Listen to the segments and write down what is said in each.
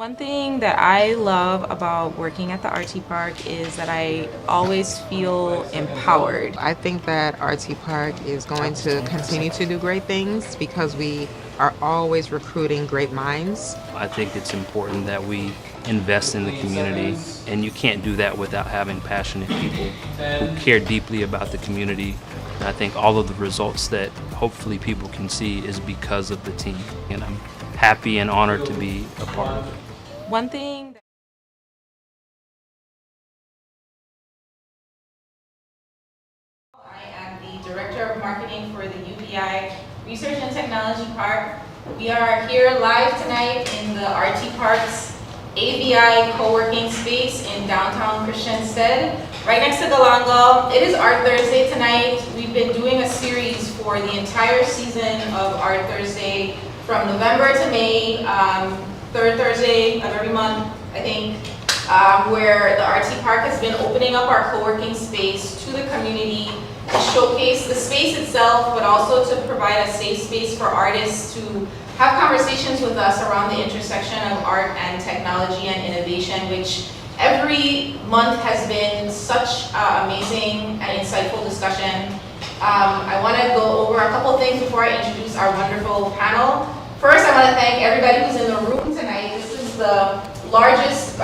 One thing that I love about working at the RTPark is that I always feel empowered. I think that RTPark is going to continue to do great things because we are always recruiting great minds. I think it's important that we invest in the community, and you can't do that without having passionate people who care deeply about the community. And I think all of the results that hopefully people can see is because of the team, and I'm happy and honored to be a part of it. One thing I am the Director of Marketing for the UVI Research and Technology Park. We are here live tonight in the RTPark's AVI co-working space in downtown Christiansted, right next to Galangal. It is Art Thursday tonight. We've been doing a series for the entire season of Art Thursday from November to May, third Thursday of every month, I think, where the RTPark has been opening up our co-working space to the community to showcase the space itself, but also to provide a safe space for artists to have conversations with us around the intersection of art and technology and innovation, which every month has been such amazing and insightful discussion. I want to go over a couple things before I introduce our wonderful panel. First, I want to thank everybody who's in the room tonight. This is the largest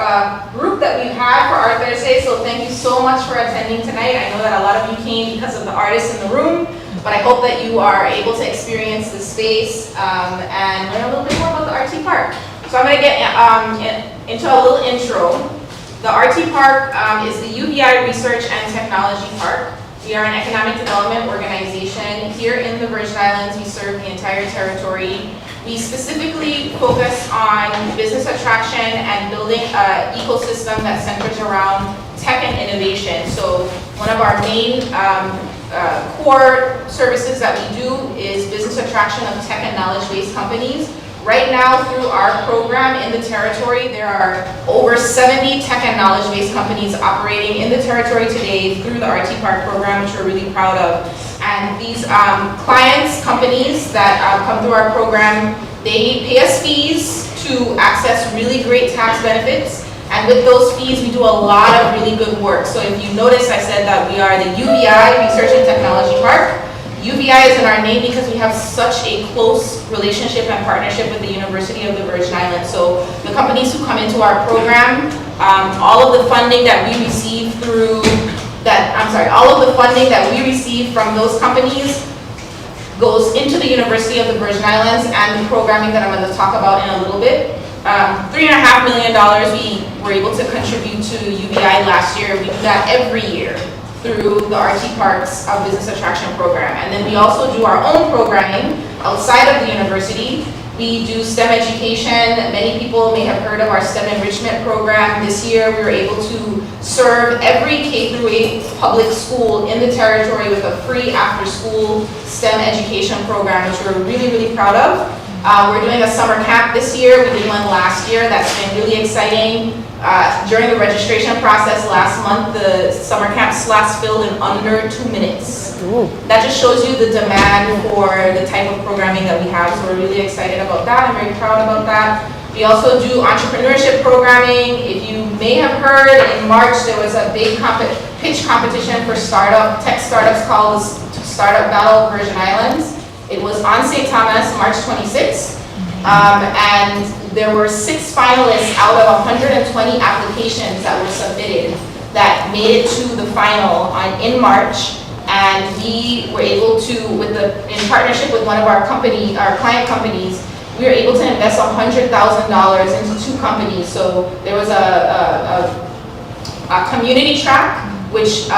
group that we've had for Art Thursday, so thank you so much for attending tonight. I know that a lot of you came because of the artists in the room, but I hope that you are able to experience the space and learn a little bit more about the RTPark. So I'm going to get into a little intro. The RTPark is the UVI Research and Technology Park. We are an economic development organization here in the Virgin Islands. We serve the entire territory. We specifically focus on business attraction and building an ecosystem that centers around tech and innovation. So one of our main core services that we do is business attraction of tech and knowledge-based companies. Right now, through our program in the territory, there are over 70 tech and knowledge-based companies operating in the territory today through the RTPark program, which we're really proud of. And these clients, companies that come through our program, they pay us fees to access really great tax benefits. And with those fees, we do a lot of really good work. So if you notice, I said that we are the UVI Research and Technology Park. UVI is in our name because we have such a close relationship and partnership with the University of the Virgin Islands. So the companies who come into our program, all of the funding that we receive all of the funding that we receive from those companies goes into the University of the Virgin Islands and the programming that I'm going to talk about in a little bit. $3.5 million we were able to contribute to UVI last year. We do that every year through the RTPark's Business Attraction Program. And then we also do our own programming outside of the university. We do STEM education. Many people may have heard of our STEM enrichment program. This year we were able to serve every K-8 public school in the territory with a free after-school STEM education program, which we're really, really proud of. We're doing a summer camp this year. We did one last year. That's been really exciting. During the registration process last month, the summer camp slots filled in under 2 minutes. Ooh. That just shows you the demand for the type of programming that we have. So we're really excited about that. I'm very proud about that. We also do entrepreneurship programming. If you may have heard, in March there was a big pitch competition for tech startups called Startup Battle Virgin Islands. It was on St. Thomas, March 26th, and there were 6 finalists out of 120 applications that were submitted that made it to the final in March, and we were able to, in partnership with one of our client companies, we were able to invest $100,000 into 2 companies. So there was a community track, which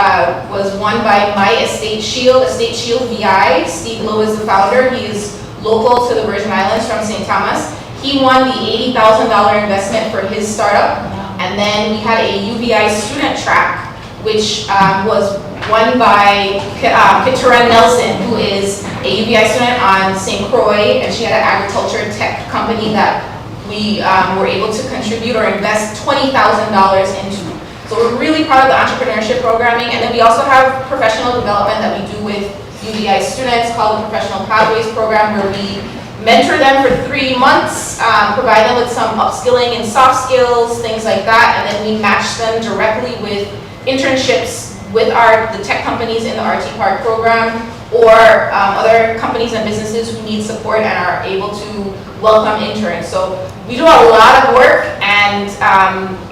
was won by My Estate Shield VI. Steve Lowe is the founder. He is local to the Virgin Islands from St. Thomas. He won the $80,000 investment for his startup. And then we had a UVI student track, which was won by Kitaran Nelson, who is a UVI student on St. Croix, and she had an agriculture tech company that we were able to contribute or invest $20,000 into. So we're really proud of the entrepreneurship programming, and then we also have professional development that we do with UVI students called the Professional Pathways Program, where we mentor them for 3 months, provide them with some upskilling and soft skills, things like that, and then we match them directly with internships with the tech companies in the RTPark program, or other companies and businesses who need support and are able to welcome interns. So we do a lot of work, and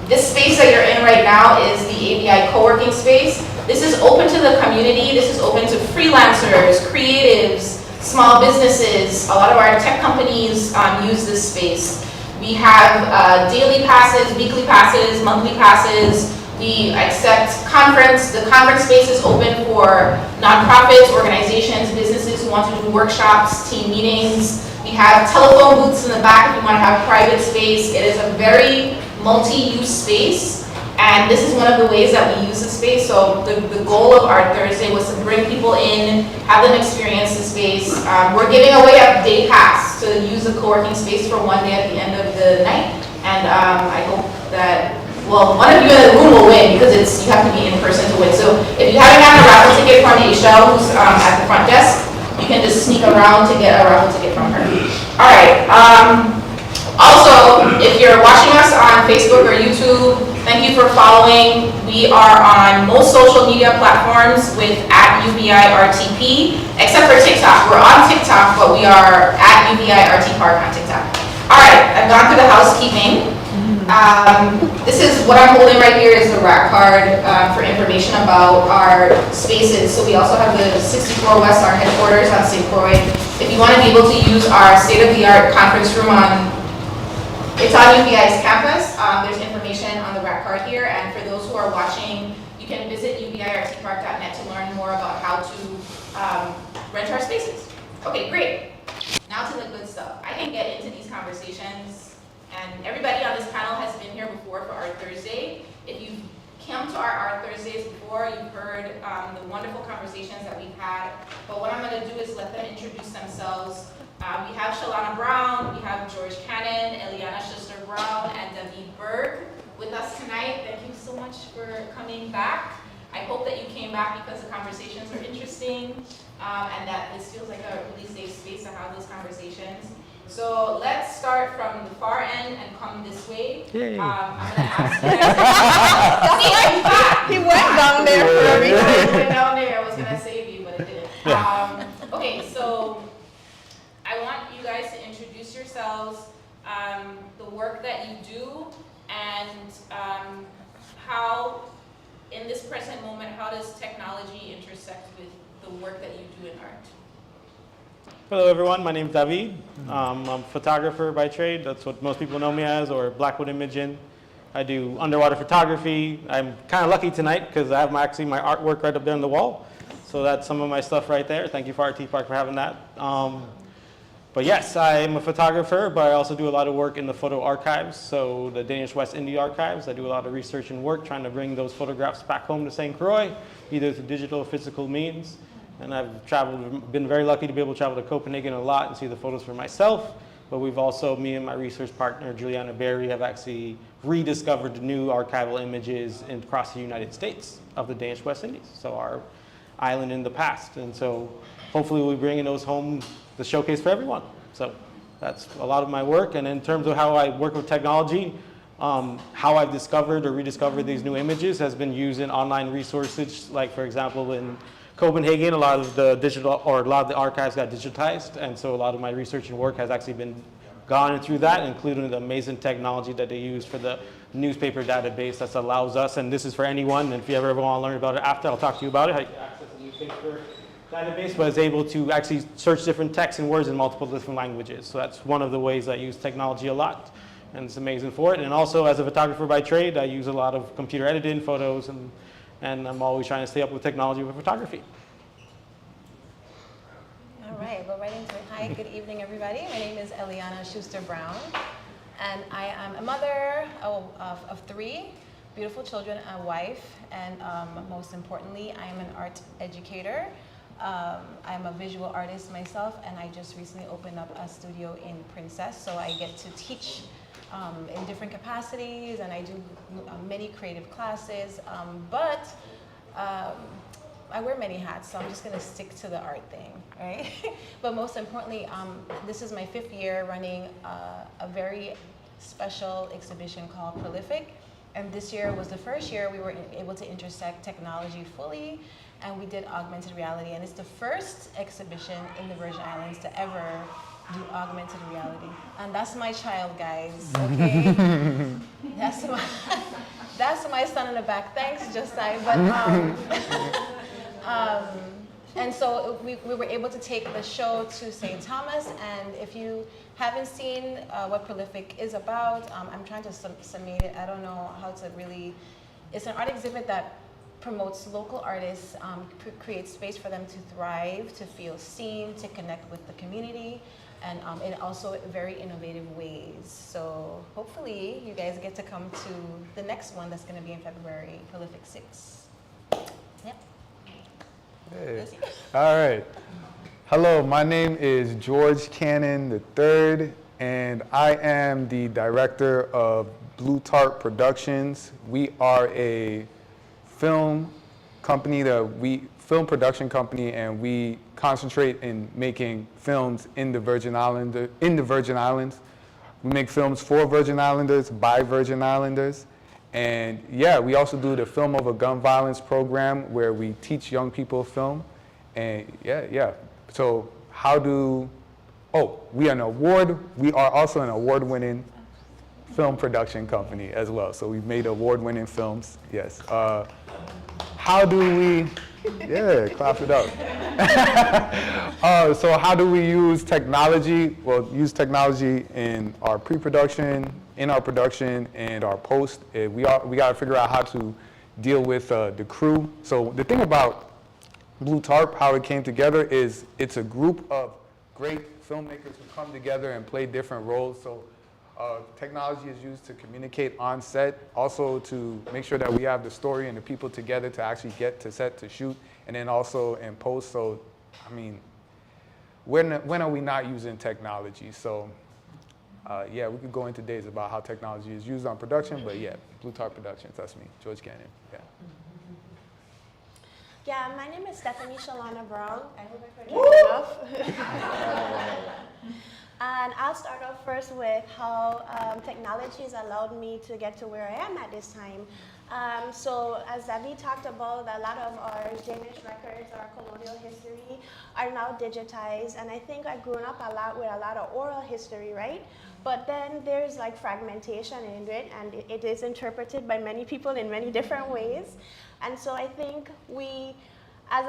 this space that you're in right now is the AVI co-working space. This is open to the community. This is open to freelancers, creatives, small businesses. A lot of our tech companies use this space. We have daily passes, weekly passes, monthly passes. We accept the conference space is open for nonprofits, organizations, businesses who want to do workshops, team meetings. We have telephone booths in the back if you want to have private space. It is a very multi-use space, and this is one of the ways that we use the space. So the goal of our Thursday was to bring people in, have them experience the space. We're giving away a day pass to use the co-working space for 1 day at the end of the night, and I hope that, well, one of you in the room will win, because you have to be in person to win. So if you haven't gotten a raffle ticket from Aisha, who's at the front desk, you can just sneak around to get a raffle ticket from her. All right. Also, if you're watching us on Facebook or YouTube, thank you for following. We are on most social media platforms with @UBIRTP, except for TikTok. We're on TikTok, but we are @UBIRTPark on TikTok. All right, I've gone through the housekeeping. This is what I'm holding right here is the rack card for information about our spaces. So we also have the 64 West, our headquarters on St. Croix. If you want to be able to use our state-of-the-art conference room it's on UBI's campus. There's information on the rack card here, and for those who are watching, you can visit ubirtpark.net to learn more about how to rent our spaces. Okay, great. Now to the good stuff. I can get into these conversations, and everybody on this panel has been here before for our Thursday. If you've come to our Thursdays before, you've heard the wonderful conversations that we've had, but what I'm going to do is let them introduce themselves. We have Shalana Brown, we have George Cannon, Eliana Schuster-Brown, and David Berg with us tonight. Thank you so much for coming back. I hope that you came back because the conversations are interesting, and that this feels like a really safe space to have those conversations. So let's start from the far end and come this way. I'm going to ask you guys. He went down there for a reason. I went down there. I was going to save you, but I didn't. Okay, so I want you guys to introduce yourselves, the work that you do, and how, in this present moment, how does technology intersect with the work that you do in art? Hello everyone, my name is David. I'm a photographer by trade. That's what most people know me as, or Blackwood Imaging. I do underwater photography. I'm kind of lucky tonight because I have my artwork right up there on the wall. So that's some of my stuff right there. Thank you for RTPark for having that. But yes, I'm a photographer, but I also do a lot of work in the photo archives. So the Danish West Indies archives, I do a lot of research and work trying to bring those photographs back home to St. Croix, either through digital or physical means. And I've been very lucky to be able to travel to Copenhagen a lot and see the photos for myself. But we've also, me and my research partner, Juliana Berry, have actually rediscovered new archival images across the United States of the Danish West Indies, so our island in the past. And so hopefully we'll be bringing those home, the showcase for everyone. So that's a lot of my work. And in terms of how I work with technology, how I've discovered or rediscovered these new images has been using online resources, like for example in Copenhagen, a lot of the archives got digitized, and so a lot of my research and work has actually been gone through that, including the amazing technology that they use for the newspaper database that allows us, and this is for anyone, and if you ever want to learn about it after, I'll talk to you about it, how you can access the newspaper database, but it's able to actually search different texts and words in multiple different languages. So that's one of the ways I use technology a lot, and it's amazing for it. And also, as a photographer by trade, I use a lot of computer editing photos, and I'm always trying to stay up with technology with photography. All right, go right into it. Hi, good evening, everybody. My name is Eliana Schuster-Brown, and I am a mother of 3 beautiful children, a wife, and most importantly, I am an art educator. I'm a visual artist myself, and I just recently opened up a studio in Princess, so I get to teach in different capacities, and I do many creative classes, but I wear many hats, so I'm just gonna stick to the art thing, right? But most importantly, this is my 5th year running a very special exhibition called Prolific. And this year was the first year we were able to intersect technology fully, and we did augmented reality. And it's the first exhibition in the Virgin Islands to ever do augmented reality. And that's my child, guys, okay? That's my son in the back. Thanks, Josiah. But, and so we were able to take the show to St. Thomas, and if you haven't seen what Prolific is about, I'm trying to summate it. I don't know how to really, it's an art exhibit that promotes local artists, creates space for them to thrive, to feel seen, to connect with the community, and in also very innovative ways. So hopefully you guys get to come to the next one that's going to be in February, Prolific 6. Yep. Hey. All right. Hello, my name is George Cannon III, and I am the director of Blue Tarp Productions. We are a film production company, and we concentrate in making films in the Virgin Islands. We make films for Virgin Islanders, by Virgin Islanders. And yeah, we also do the Film Over Gun Violence program where we teach young people film. And yeah. So we are also an award-winning film production company as well. So we've made award-winning films, yes. How do we, clap it up. So how do we use technology? Well, use technology in our pre-production, in our production, and our post. We got to figure out how to deal with the crew. So the thing about Blue Tarp, how it came together, is it's a group of great filmmakers who come together and play different roles. So technology is used to communicate on set, also to make sure that we have the story and the people together to actually get to set to shoot, and then also in post. So, I mean, when are we not using technology? So, we could go into days about how technology is used on production, but yeah, Blue Tarp Productions, that's me, George Cannon, yeah. Yeah, my name is Stephanie Shalana Brown. I hope I pronounced enough. And I'll start off first with how technology has allowed me to get to where I am at this time. So as David talked about, a lot of our Danish records, our colonial history are now digitized. And I think I've grown up a lot with a lot of oral history, right? But then there's like fragmentation in it, and it is interpreted by many people in many different ways. And so I think we, as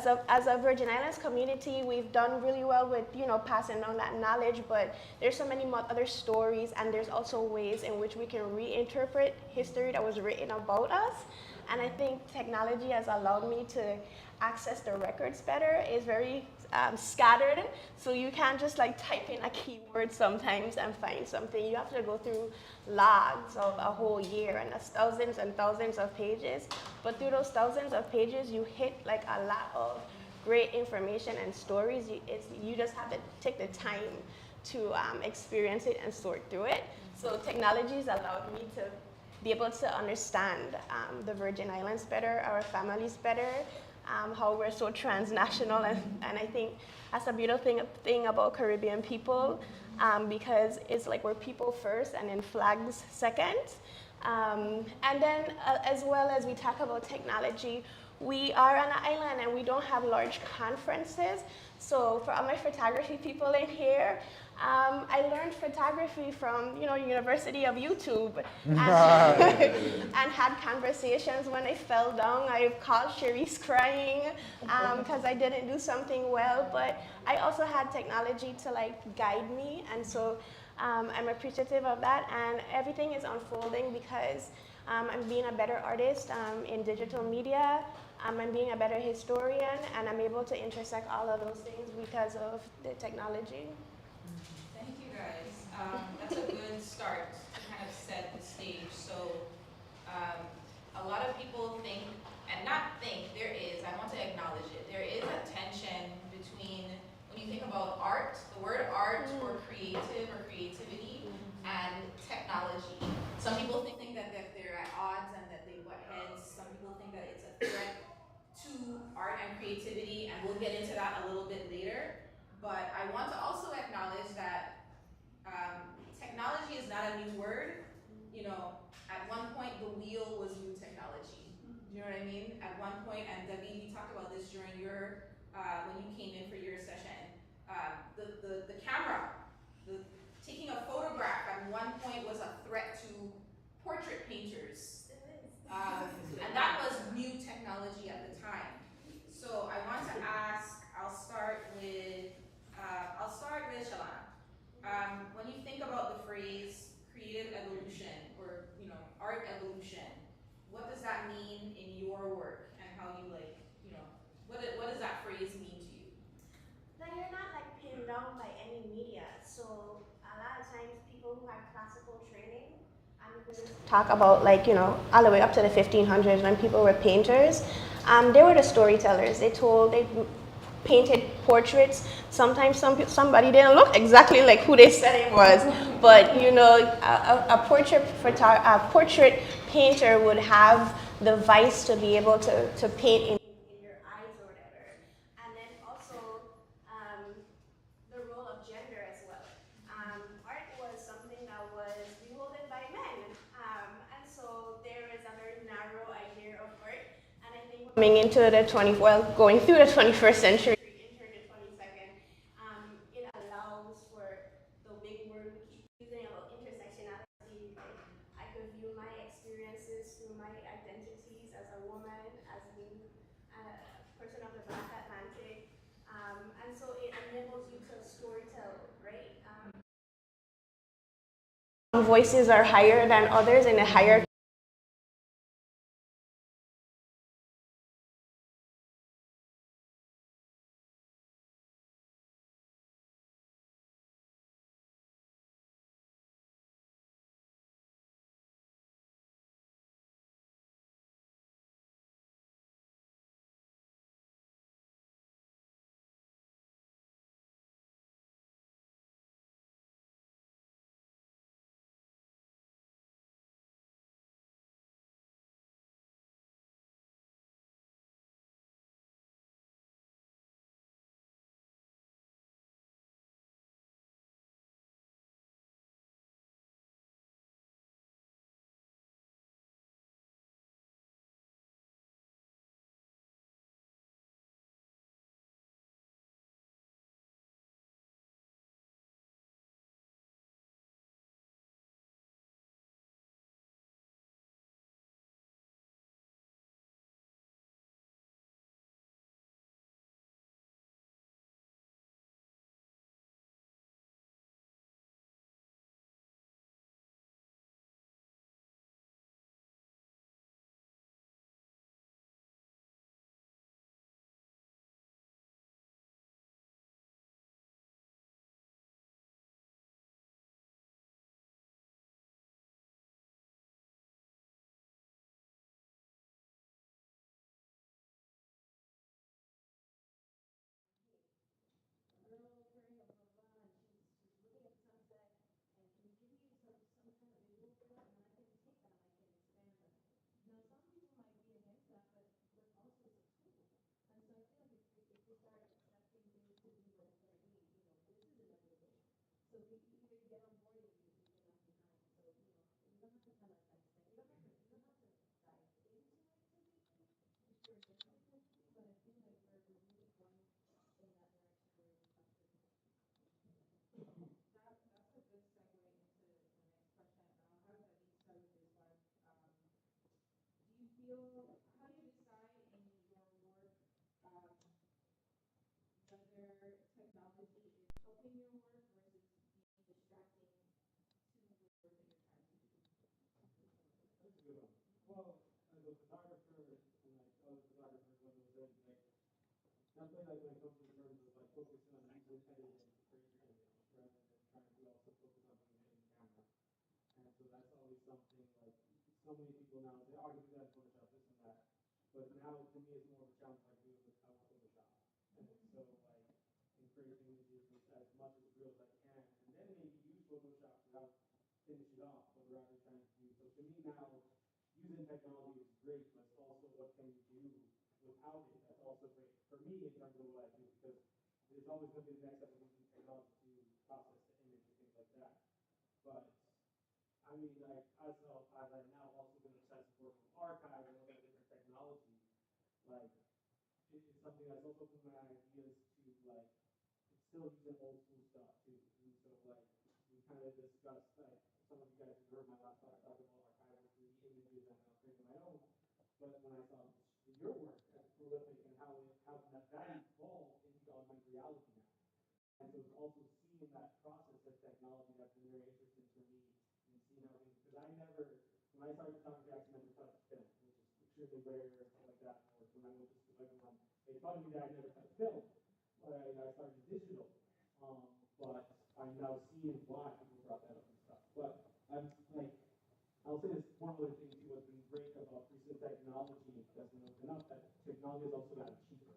a Virgin Islands community, we've done really well with passing on that knowledge, but there's so many other stories, and there's also ways in which we can reinterpret history that was written about us. And I think technology has allowed me to access the records better. It's very scattered, so you can't just like type in a keyword sometimes and find something. You have to go through logs of a whole year, and that's thousands and thousands of pages. But through those thousands of pages, you hit like a lot of great information and stories. You just have to take the time to experience it and sort through it. So technology has allowed me to be able to understand the Virgin Islands better, our families better, how we're so transnational, and I think that's a beautiful thing about Caribbean people, because it's like we're people first and then flags second. And then as well as we talk about technology, we are on an island and we don't have large conferences. So for all my photography people in here, I learned photography from University of YouTube, and, and had conversations when I fell down. I called Cherise crying because I didn't do something well, but I also had technology to like guide me, and so I'm appreciative of that, and everything is unfolding because I'm being a better artist in digital media. I'm being a better historian, and I'm able to intersect all of those things because of the technology. Thank you guys. That's a good start to kind of set the stage. So a lot of people think, and not think, there is, I want to acknowledge it, there is a tension between, when you think about art, the word art or creative or creativity and technology. Some people think that they're at odds and that they butt heads. Some people think that it's a threat to creativity, and we'll get into that a little bit later. But I want to also acknowledge that technology is not a new word. You know, at one point the wheel was new technology. Do you know what I mean? At one point, and David, you talked about this during your when you came in for your session. The camera, taking a photograph at one point was a threat to portrait painters. And that was new technology at the time. So I want to ask, I'll start with Shalana. When you think about the phrase creative evolution or art evolution, what does that mean in your work and how you what does that phrase mean to you? That you're not like pinned down by any media. So a lot of times people who have classical training, talk about like, all the way up to the 1500s when people were painters, they were the storytellers. They painted portraits. Sometimes somebody didn't look exactly like who they said it was, but a portrait painter would have the vice to be able to paint in your eyes or whatever. And then also the role of gender as well. Art was something that was beholden by men, and so there is a very narrow idea of art. And I think coming into going through the 21st century, into the 22nd, it allows for the big word we keep using about intersectionality. Like, I could view my experiences through my identities as a woman, as being a person of the Black Atlantic. And so it enables you to storytell, right? Voices are higher than others in the hierarchy. Definitely, like when it comes in terms of like focusing on user intelligence to create your image rather than trying to also focus on the hidden camera. And so that's always something like so many people now they already do that in Photoshop, this and that. But now to me it's more of a challenge like doing with I want Photoshop. And so like in creating images as much as real as I can and then maybe use Photoshop without finish it off, but rather trying to do so to me now using technology is great, but it's also what can you do without it, that's also great for me in terms of what I do, because there's always going to be the next evolution of technology to process the image and things like that. But I mean, like, as I'm now also been obsessed with working with archive and looking at different technology, like, it's something that's also opened my ideas to, like, it's still using old school stuff too. And so, like, we kind of discussed, like, some of you guys have heard my last talk talking about archival 3D images and how creating my own. But when I saw your work as prolific and how that evolved into augmented reality now. And so it's also seeing that process of technology that's been very interesting for me and seeing how things, because when I started photography, I actually never touched film, which is extremely rare and stuff like that. Or when I went to school, everyone made fun of me that I never touched film, but I started digital. But I'm now seeing why people brought that up and stuff. But I'm like, I'll say this one other thing too, what's been great about recent technology that's been opened up, that technology has also gotten cheaper.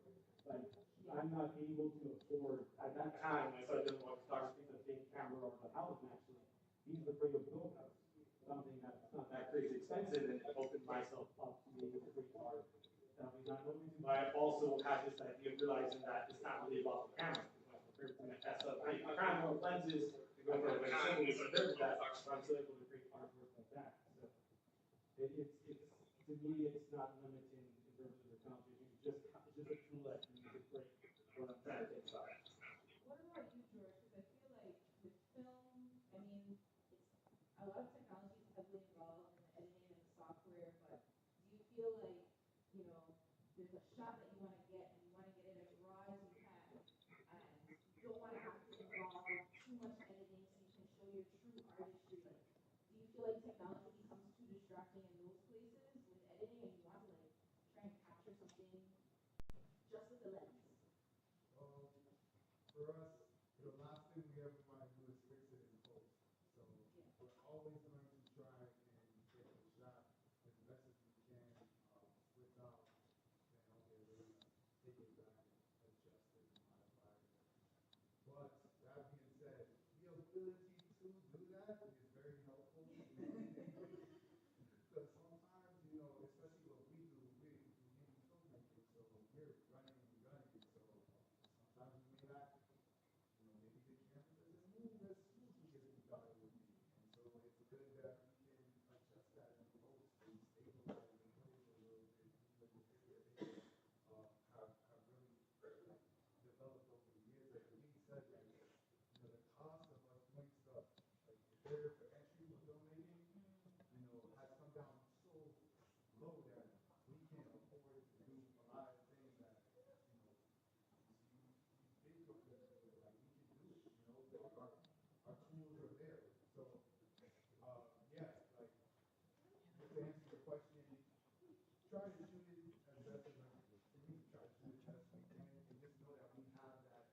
Like, I'm not able to afford, at that time, I started doing more photography, the big camera or the house actually. These were pretty built out, something that's not that crazy expensive, and it opened myself up to be able to create art that we not only do, but I also had this idea of realizing that it's not really about the camera. Everything that tests up, I kind of lenses to go for like symbols compared to that, so I'm still able to create artwork like that. So it's to me, it's not limiting in terms of the technology. It's just a tool that can use it great when I'm trying to take sides. What about you, George? Because I feel like with film, I mean, it's a lot of technology is heavily involved in the editing and the software, but do you feel like, you know, there's a shot that you want to get and you want to get it as raw as you can, and you don't want to have to involve too much editing so you can show your true artistry? Like, do you feel like technology becomes too distracting in those places with editing and you want to like try and capture something just with the lens? For us, the last thing we ever want to do is fix it in post. So we're always going to try and get the shot as best as we can without, then okay, we're going to take it back, adjust it, modify it. But that being said, the ability to do that is very helpful. Because sometimes, you know, especially what we do, we filmmaking, so we're running and gunning. So sometimes we may not, you know, maybe the camera doesn't move as smoothly as we thought it would be. And so it's good that we can adjust that in post and stabilize the footage a little bit, even the video have really developed over the years. Like we said, like, you know, the cost of us doing stuff, like the barrier for entry for filmmaking, you know, has come down so low that we can't afford to do a lot of things that, you know, big companies do. Like we can do it, you know, our tools are there. So, yeah, like, just to answer your question, try to shoot it as best as we try to shoot it as best we can, and just know that we have that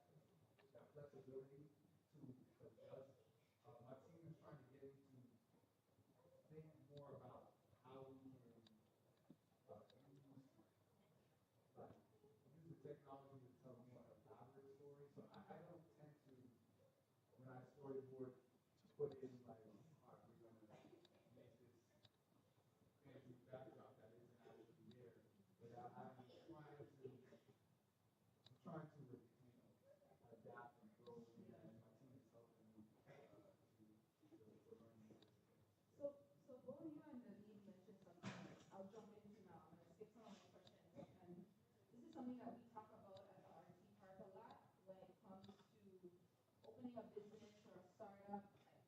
flexibility to adjust. My team is trying to get me to think more about how we can use the technology to tell more elaborate stories. So I don't tend to, when I storyboard, put in like, all right, we're gonna make this fancy backdrop that isn't actually there. But I'm trying to, you know, adapt and grow, and my team is helping me to learn this. So both you and David mentioned something I'll jump into now. I'm going to skip some of my questions. And this is something that we talk about at the RTPark a lot when it comes to opening a business or a startup.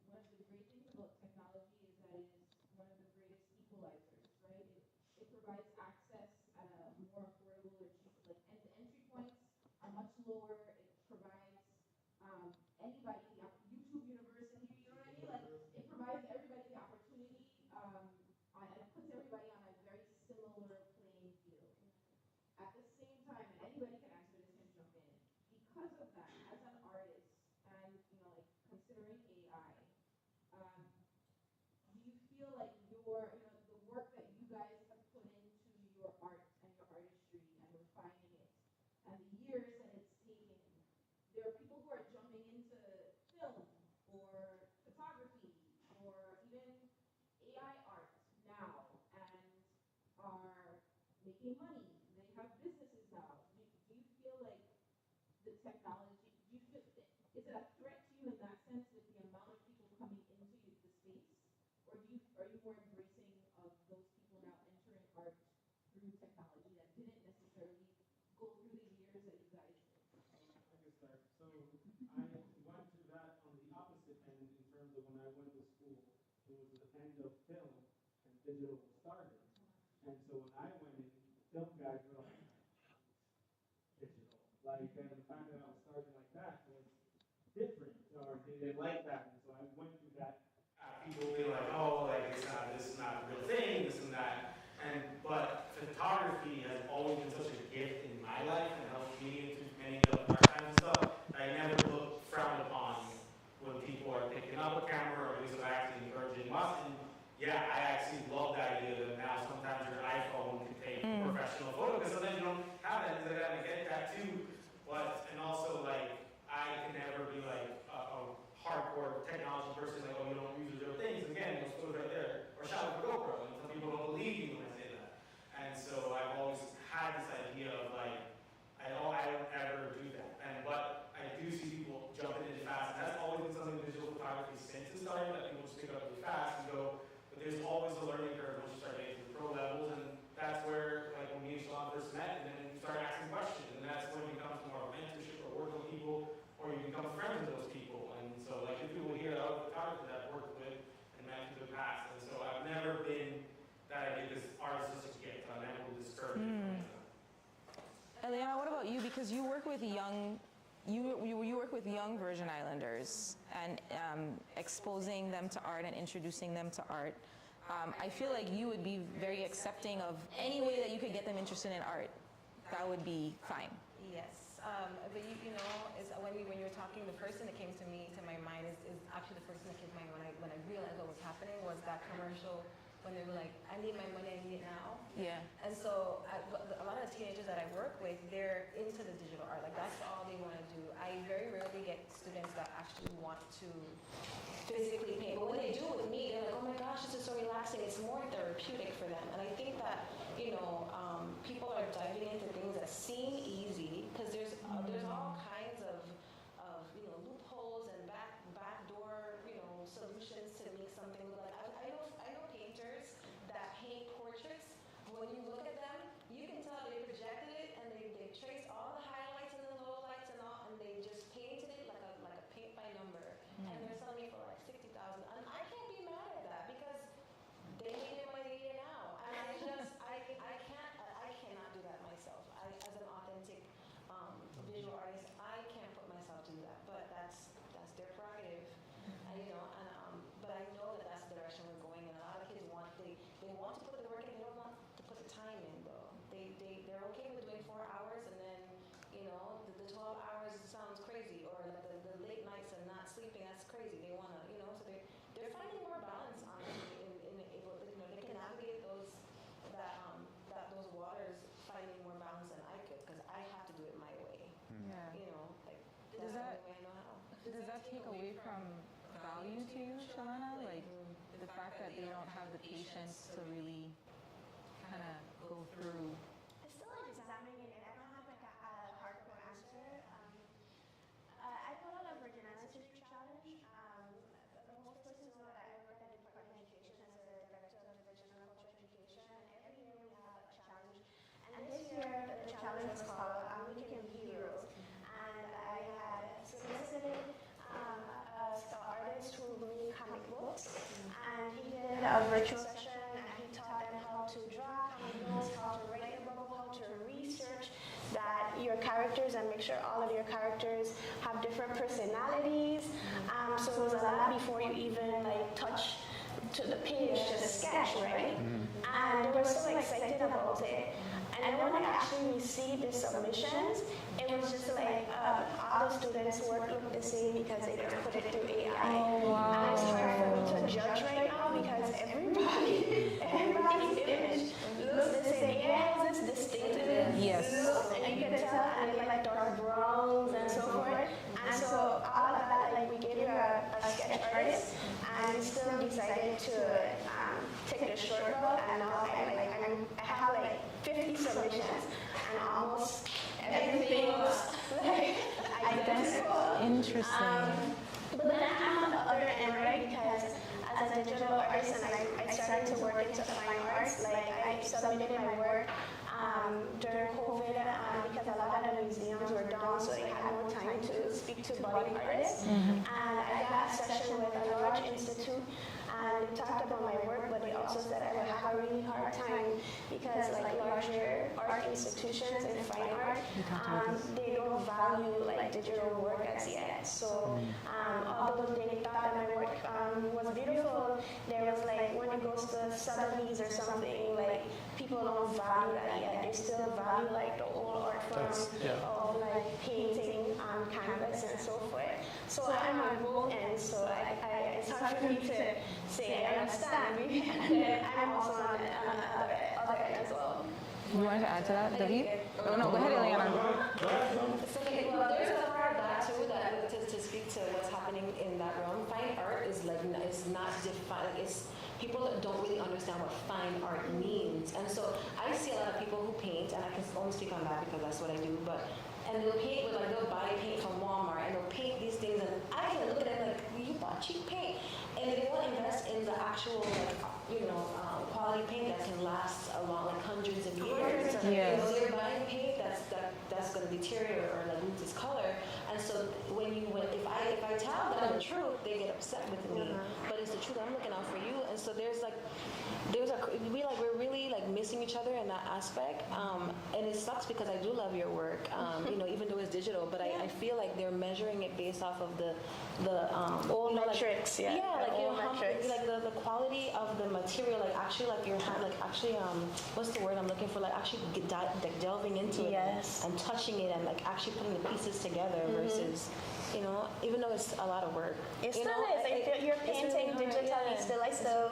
One of the great things about technology is that it is one of the greatest equalizers, right? It provides access at a more affordable or cheap, like, and the entry points are much lower. It provides anybody, YouTube University, you know what I mean? Like, it provides everybody the opportunity, and it puts everybody on a very similar playing field. At the same time, and anybody can answer this and jump in, because of that, as an artist, and, you know, like, considering AI, do you feel like your, you know, the work that you guys have put into your art and your artistry and refining it, and the years that it's taken, there are people who are jumping into film or photography or even AI art now and are making money. They have businesses now. Do you feel like the technology, do you feel, is it a threat to you in that sense with the amount of people coming into the space? Or are you more embracing of those people now entering art through technology that didn't necessarily go through the years that you guys did? I can start. So I went through that on the opposite end in terms of when I went to school. It was the end of film and digital was starting. And so when I went in, the film guys were like, digital. Like, and the fact that I was starting like that was different, or they didn't like that. And so I went through that. People be like, oh, like this is not a real thing, this and that. But photography has always been such a gift in my life and helped me into many of the part-time and stuff. I never look frowned upon when people are picking up a camera or doing some acting or doing must. Yeah, I actually love the idea that now sometimes your iPhone can take a professional photo because sometimes you don't have that. Because I gotta get that too. And also like I can never be like a hardcore technology person, like, oh, you don't use real things. Again, those photos right there. Or shot with a GoPro, and some people don't believe you when I say that. And so I've always had this idea of like, I don't ever do that. But I do see people jumping in fast, and that's always been something digital photography since it started, that people just pick it up really fast and go. But there's always a learning curve once you start getting to the pro levels, and that's where, like, when me and Shalon first met, and then you start asking questions, and that's when it becomes more of a mentorship or work with people, or you become friends with those people. And so, like, there's people here that are photographers that I've worked with and met through the past, and so I've never been that idea because art is such a gift. I never will discourage it. Eliana, what about you? Because you work with young, you work with young Virgin Islanders and exposing them to art and introducing them to art. I feel like you would be very accepting of any way that you could get them interested in art. That would be fine. Yes, but you know, is when you were talking, the person that came to my mind is actually the person that came to my mind when I realized what was happening was that commercial when they were like, I need my money, I need it now. Yeah. And so a lot of the teenagers that I work with, they're into the digital art. Like that's all they want to do. I very rarely get students that actually want to physically paint. But when they do with me, they're like, oh my gosh, this is so relaxing. It's more therapeutic for them. And I think that, you know, people are diving into things that seem easy because there's all kinds of you know, loopholes and backdoor, you know, solutions to make something look like. I know painters that paint portraits. When you look at them, you can tell they projected it and they traced all the highlights and the lowlights and all, and they just painted it like a paint by number. And they're selling it for like $60,000. And I can't be mad at that because they need it when they need it now. And I cannot do that myself. As an authentic visual artist, I can't put myself to do that. But that's their prerogative. But I know that that's the direction we're going in. A lot of kids want to put the work in, they don't want to put the time in though. They're okay with doing 4 hours and then, you know, the 12 hours sounds crazy, or like the late nights and not sleeping, that's crazy. They want to, you know, so they're finding more balance on in able, you know, they can navigate those waters, finding more balance than I could because I have to do it my way. Yeah. You know, like Does that's the only way I know how. Does that take away from value to you, Shalana? Like the fact that they don't have the patience to really kind of go through. I'm still examining it, and I don't have like a hardcore answer. I put on a Virgin Islands History Challenge. Most persons know that I work at the Department of Education as a director of Division of Cultural Education, and every year we have a challenge. And this year the challenge was called We Can Be Heroes, and I had solicited an artist who made comic books, and he did a virtual session, and he taught them how to draw comic books, how to write a book, how to research that your characters and make sure all of your characters have different personalities. So it was a lot before you even like touch to the page to sketch, right? And they were so excited about it. And then when I actually received the submissions, it was just like all the students' work looked the same because they just put it through AI. And it's hard for me to judge right now because everybody's image looks the same. AI has this distinctive look, and you can tell, and they like dark browns and so forth. And so all of that, like we gave you a sketch artist, and we still decided to take the short route, and now I have like 50 submissions, and almost everything was like identical. Interesting. But then I'm on the other end, right? Because as a digital artist, and I started to work into fine arts, like I submitted my work during COVID because a lot of the museums were down, so I had no time to speak to budding artists. And I got a session with a large institute, and they talked about my work, but they also said I would have a really hard time because like larger art institutions in fine art, they don't value like digital work as yet. So although they thought that my work was beautiful, there was like when it goes to Sotheby's or something, like people don't value that yet. They still value like the old art form of like painting on canvas and so forth. So I'm on both ends, so it's hard for me to say I understand, and then I'm also on the other end as well. You wanted to add to that, David? Oh no, go ahead, Eliana. So, well, there's a part of that too, that to speak to what's happening in that realm. Fine art is like, it's not defined, it's, people don't really understand what fine art means. And so I see a lot of people who paint, and I can only speak on that because that's what I do, and they'll paint with like, they'll buy paint from Walmart, and they'll paint these things, and I can look at it like, you bought cheap paint. And they won't invest in the actual, like, quality paint that can last along like hundreds of years. Yes. They're buying paint that's going to deteriorate or like lose its color. And so if I tell them the truth, they get upset with me. But it's the truth. I'm looking out for you. And so we're really like missing each other in that aspect. And it sucks because I do love your work. Even though it's digital, but I feel like they're measuring it based off of the old metrics, the quality of the material, like actually like your hand, like actually what's the word I'm looking for, like actually delving into it and touching it and like actually putting the pieces together versus even though it's a lot of work. It still is. If you're painting digitally,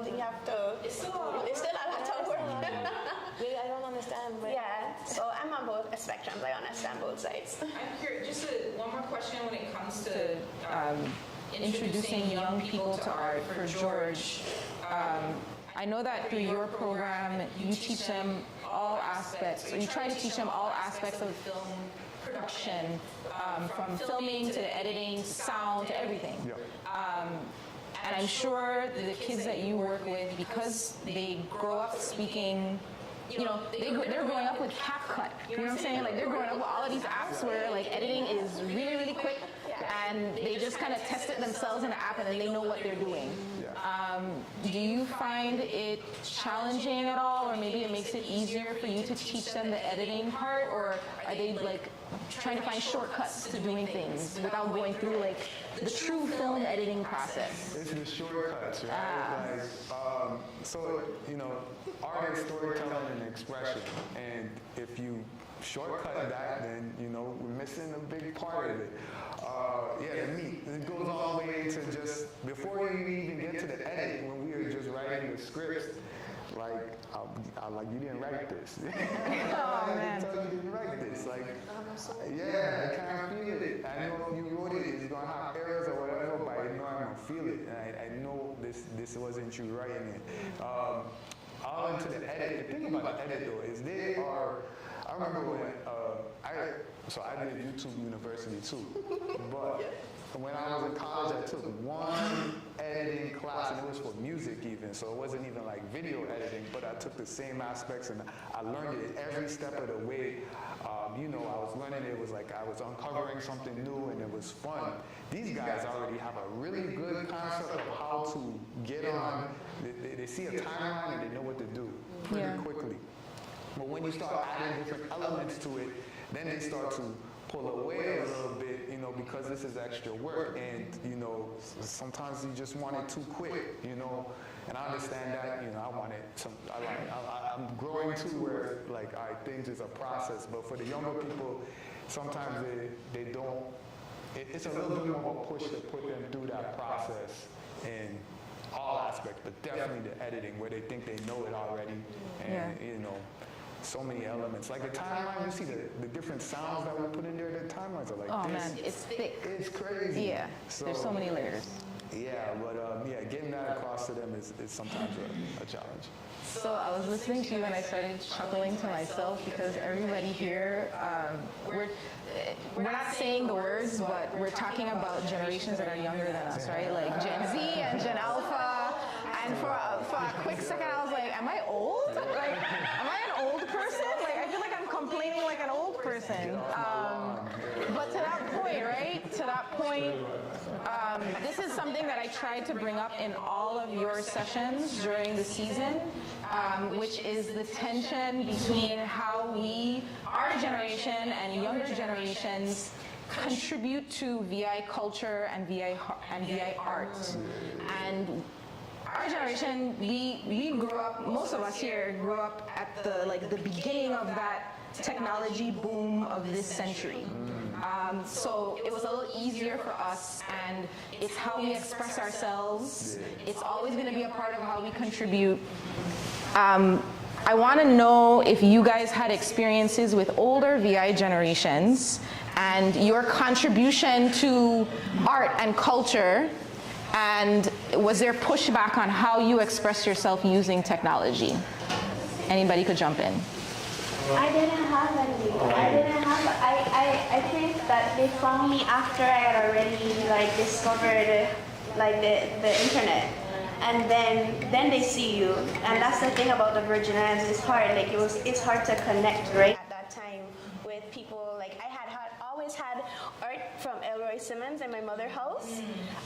you have to. It's still a lot of work. I don't understand. But so I'm on both spectrums. I understand both sides. I'm curious, just one more question when it comes to Introducing young people to art for George. I know that through your program, you teach them all aspects, or you try to teach them all aspects of film production, from filming to editing, to sound, to everything. And I'm sure the kids that you work with, because they grow up speaking, they're growing up with CapCut. You know what I'm saying? Like they're growing up with all of these apps where like editing is really, really quick, and they just kind of test it themselves in the app, and then they know what they're doing. Do you find it challenging at all, or maybe it makes it easier for you to teach them the editing part, or are they like trying to find shortcuts to doing things without going through like the true film editing process? It's the shortcuts, right? Art is storytelling and expression, and if you shortcut that, then we're missing a big part of it. The meat. It goes all the way into just before you even get to the edit, when we were just writing the scripts. Like, you didn't write this. Oh man! You didn't write this. Like, I can't feel it. I know you wrote it. It's gonna have errors or whatever, but I know I'm gonna feel it. And I know this wasn't you writing it. All into the edit. The thing about the edit though is I remember when I did YouTube University too, but when I was in college, I took one editing class, and it was for music even, so it wasn't even like video editing, but I took the same aspects and I learned it every step of the way. I was learning it was like I was uncovering something new, and it was fun. These guys already have a really good concept of how to get on. They see a timeline and they know what to do pretty quickly. But when you start adding different elements to it, then they start to pull away a little bit, because this is extra work, and sometimes you just want it too quick, and I understand that, I want it. I'm growing too, where like things is a process, but for the younger people, sometimes they don't. It's a little bit more of a push to put them through that process in all aspects, but definitely the editing, where they think they know it already, and so many elements. Like the timeline, you see the different sounds that we put in there, the timelines are like this. Oh man, it's thick. It's crazy. Yeah, there's so many layers. Yeah, but yeah, getting that across to them is sometimes a challenge. So I was listening to you and I started chuckling to myself because everybody here, we're not saying the words, but we're talking about generations that are younger than us, right? Like Gen Z and Gen Alpha. And for a quick second, I was like, am I old? Like, am I an old person? Like, I feel like I'm complaining like an old person. But to that point, right? To that point, this is something that I tried to bring up in all of your sessions during the season, which is the tension between how we, our generation and younger generations, contribute to VI culture and VI art. And our generation, we grew up, most of us here grew up at the beginning of that technology boom of this century. So it was a little easier for us, and it's how we express ourselves. It's always going to be a part of how we contribute. I want to know if you guys had experiences with older VI generations and your contribution to art and culture, and was there pushback on how you express yourself using technology? Anybody could jump in. I didn't have any. I think that they found me after I had already discovered the internet. And then they see you. And that's the thing about the Virgin Islands, it's hard. It's hard to connect, right? At that time with people, always had art from Elroy Simmons in my mother's house.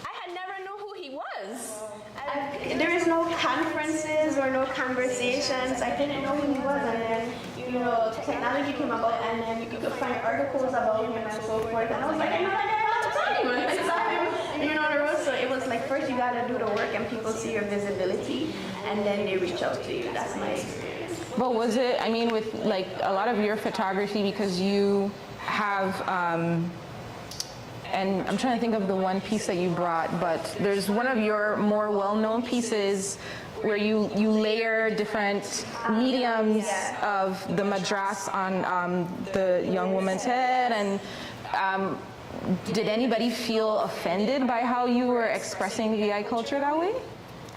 I had never known who he was. There is no conferences or no conversations. I didn't know who he was, and then technology came about, and then you could find articles about him and so forth. And I was like, I'm not allowed to tell anyone. I saw him, on the road. So it was like first you gotta do the work, and people see your visibility, and then they reach out to you. That's my experience. But was it? I mean, with a lot of your photography, because you have. And I'm trying to think of the one piece that you brought, but there's one of your more well-known pieces where you layer different mediums of the madras on the young woman's head. And did anybody feel offended by how you were expressing VI culture that way?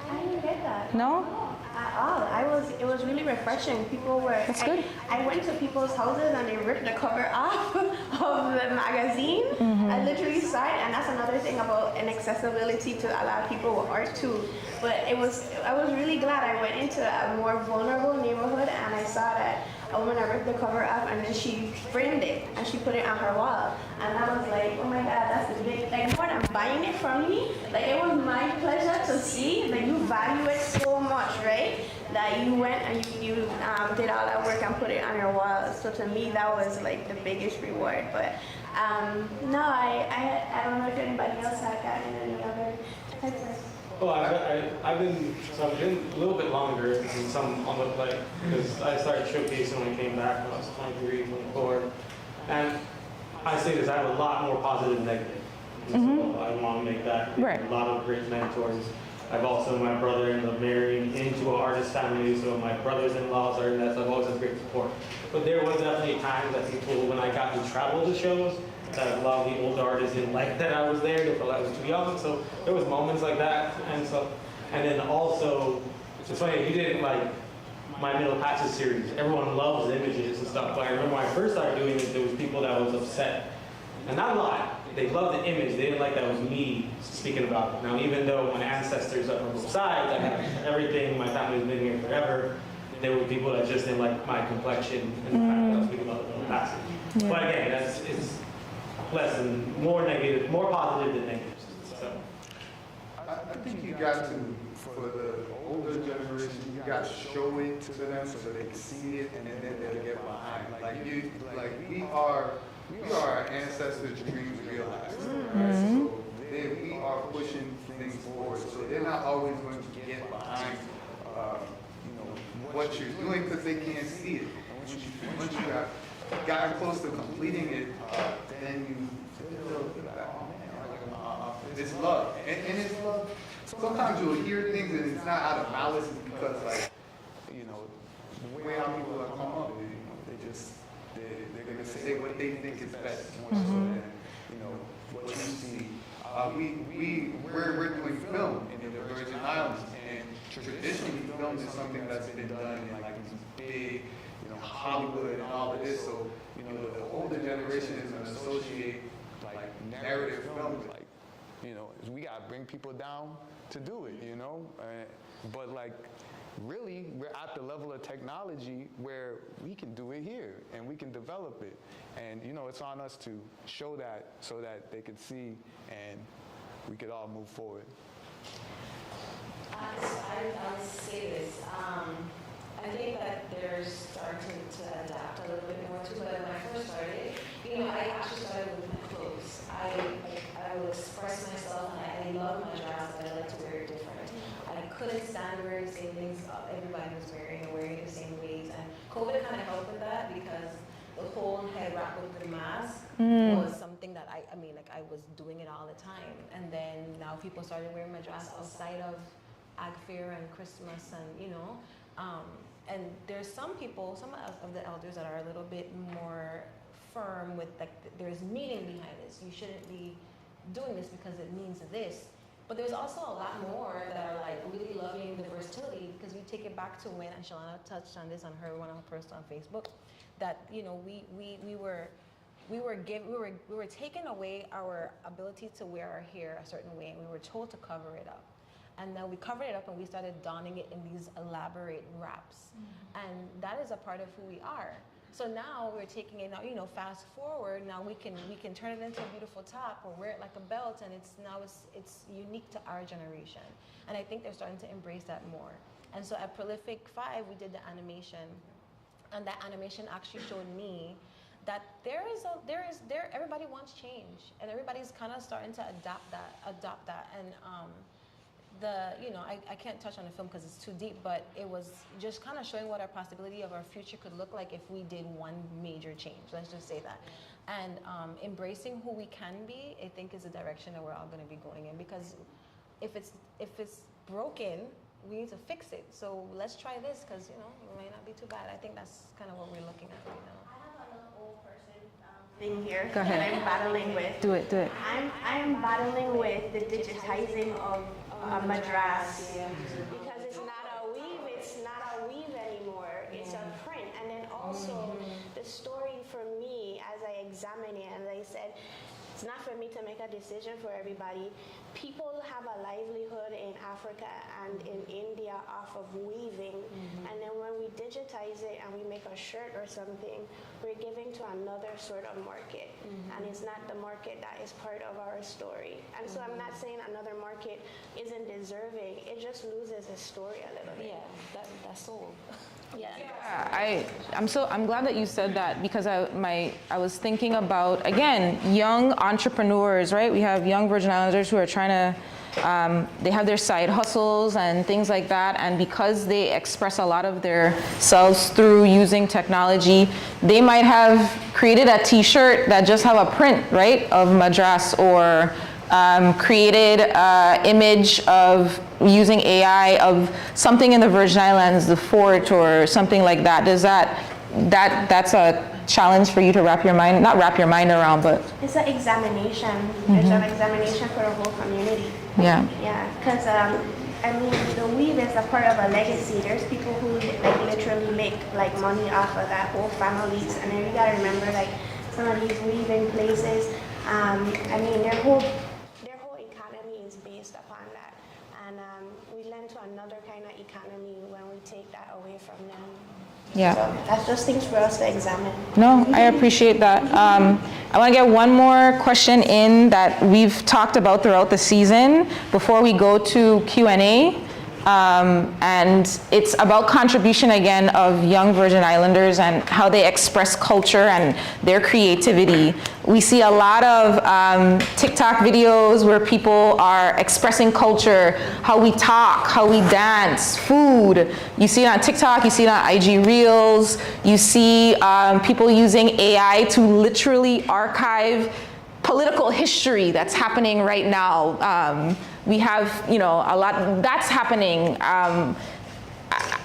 I didn't get that. No? At all. It was really refreshing. People were. That's good. I went to people's houses and they ripped the cover off of the magazine. I literally saw it, and that's another thing about inaccessibility to a lot of people with art too. But I was really glad I went into a more vulnerable neighborhood, and I saw that a woman ripped the cover off, and then she framed it and she put it on her wall. And I was like, oh my God, that's a big, more than buying it from me, it was my pleasure to see that you value it so much, right? That you went and you did all that work and put it on your wall. So to me, that was the biggest reward. But no, I don't know if anybody else had gotten any other types of. Well, I've been a little bit longer than some on the because I started showcasing when I came back when I was 23, 24. And I say this, I have a lot more positive than negative. So I want to make that. Right. A lot of great mentors. I've also, my brother ended up marrying into an artist family, so my brothers-in-laws are in that, so I've always had great support. But there was definitely times that people, when I got to travel to shows, that a lot of the older artists didn't like that I was there, they felt I was too young, so there was moments like that. And then also, it's funny, you didn't my Middle Patches series, everyone loves images and stuff, but I remember when I first started doing it, there was people that was upset. And not a lot. They loved the image. They didn't like that was me speaking about it. Now, even though my ancestors are from both sides, I have everything, my family's been here forever, there were people that just didn't like my complexion and the fact that I was speaking about the Middle Passage. Yeah. But again, it's more negative, more positive than negative. So. I think you got to, for the older generation, you got to show it to them so they can see it, and then they'll get behind. We are our ancestors' dreams realized, right? So we are pushing things forward. So they're not always going to get behind, what you're doing because they can't see it. Once you have gotten close to completing it, then you feel like, oh man, it's love, and it's love. Sometimes you'll hear things and it's not out of malice, it's because the way how people have come up, they're going to say what they think is best more so than what you see. We're doing film in the Virgin Islands. And traditionally, film is something that's been done in like these big, Hollywood and all of this. So, the older generation is going to associate like narrative films, like, we got to bring people down to do it, but like, really, we're at the level of technology where we can do it here and we can develop it. And, it's on us to show that so that they could see and we could all move forward. So I'll say this. I think that they're starting to adapt a little bit more too. But when I first started, I actually started with my clothes. I will express myself, and I love my dress, but I like to wear it different. I couldn't stand wearing the same things everybody was wearing it the same ways. And COVID kind of helped with that because the whole head wrap with the mask was something that I was doing it all the time. And then now people started wearing my dress outside of Ag Fair and Christmas, and and there's some people, some of the elders that are a little bit more firm with like there's meaning behind this. You shouldn't be doing this because it means this. But there's also a lot more that are like really loving the versatility, because we take it back to when, and Shalana touched on this on one of her posts on Facebook, that we were taking away our ability to wear our hair a certain way, and we were told to cover it up. And then we covered it up and we started donning it in these elaborate wraps. And that is a part of who we are. So now we're taking it, now, fast forward, now we can turn it into a beautiful top or wear it like a belt, and it's unique to our generation. And I think they're starting to embrace that more. And so at Prolific 5, we did the animation, and that animation actually showed me that everybody wants change, and everybody's kind of starting to adopt that. And I can't touch on the film because it's too deep, but it was just kind of showing what our possibility of our future could look like if we did one major change. Let's just say that. And embracing who we can be, I think, is the direction that we're all going to be going in, because if it's broken, we need to fix it. So let's try this, because it might not be too bad. I think that's kind of what we're looking at right now. I have an old person thing here Go ahead. that I'm battling with. Do it. I'm battling with the digitizing of madras, because it's not a weave anymore. It's a print. And then also the story for me, as I examine it, as I said, it's not for me to make a decision for everybody. People have a livelihood in Africa and in India off of weaving, and then when we digitize it and we make a shirt or something, we're giving to another sort of market, and it's not the market that is part of our story. And so I'm not saying another market isn't deserving, it just loses its story a little bit. Yeah, that's soul. Yeah. I'm glad that you said that, because I was thinking about, again, young entrepreneurs, right? We have young Virgin Islanders who are trying to, they have their side hustles and things like that, and because they express a lot of their selves through using technology, they might have created a t-shirt that just have a print, right, of madras, or created an image of using AI of something in the Virgin Islands, the fort or something like that. That's a challenge for you to not wrap your mind around, but It's an examination. It's an examination for the whole community. yeah. Yeah, because the weave is a part of a legacy. There's people who literally make money off of that, whole families, and then you gotta remember some of these weaving places. Their whole economy is based upon that, and we lend to another kind of economy when we take that away from them. Yeah. So that's just things for us to examine. No, I appreciate that. I want to get one more question in that we've talked about throughout the season before we go to Q&A. And it's about contribution again of young Virgin Islanders and how they express culture and their creativity. We see a lot of TikTok videos where people are expressing culture, how we talk, how we dance, food. You see it on TikTok, you see it on IG Reels, you see people using AI to literally archive political history that's happening right now. We have, a lot that's happening.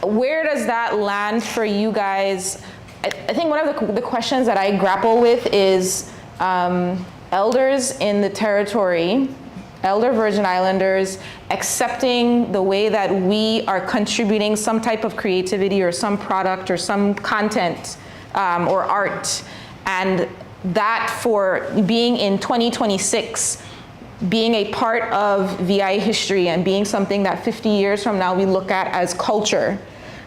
Where does that land for you guys? I think one of the questions that I grapple with is elders in the territory elder Virgin Islanders accepting the way that we are contributing some type of creativity or some product or some content or art, and that for being in 2026, being a part of VI history and being something that 50 years from now we look at as culture.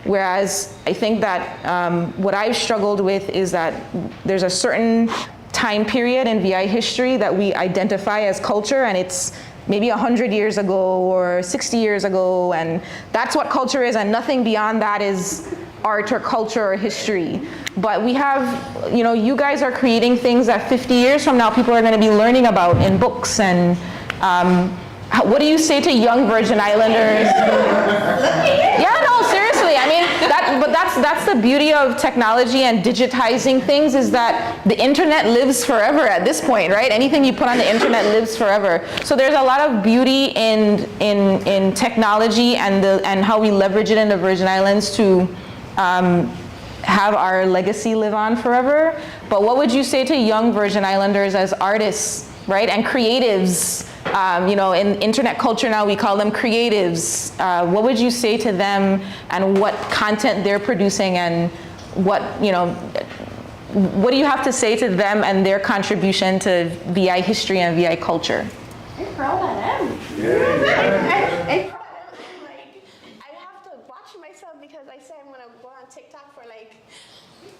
Whereas I think that what I've struggled with is that there's a certain time period in VI history that we identify as culture, and it's maybe 100 years ago or 60 years ago, and that's what culture is, and nothing beyond that is art or culture or history. But we have, you know, you guys are creating things that 50 years from now people are going to be learning about in books. And what do you say to young Virgin Islanders? Yeah, no, seriously. I mean, that's the beauty of technology and digitizing things, is that the internet lives forever at this point, right? Anything you put on the internet lives forever. So there's a lot of beauty in technology and how we leverage it in the Virgin Islands to have our legacy live on forever. But what would you say to young Virgin Islanders as artists, right, and creatives? You know, in internet culture now we call them creatives. What would you say to them, and what content they're producing, and what, you know, what do you have to say to them and their contribution to VI history and VI culture? I'm proud of them. Yeah. I have to watch myself because I say I'm gonna go on TikTok for like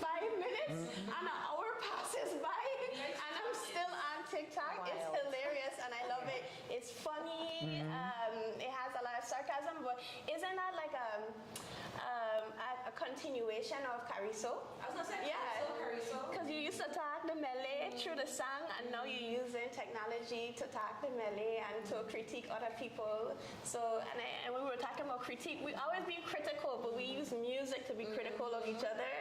5 minutes and an hour passes by and I'm still on TikTok. Wild. It's hilarious and I love it. It's funny. It has a lot of sarcasm, but isn't that like a continuation of Cariso? I was gonna say, yeah, Cariso. Because you used to talk the Malay through the song, and now you're using technology to talk the Malay and to critique other people. So, and when we were talking about critique, we always be critical, but we use music to be critical of each other,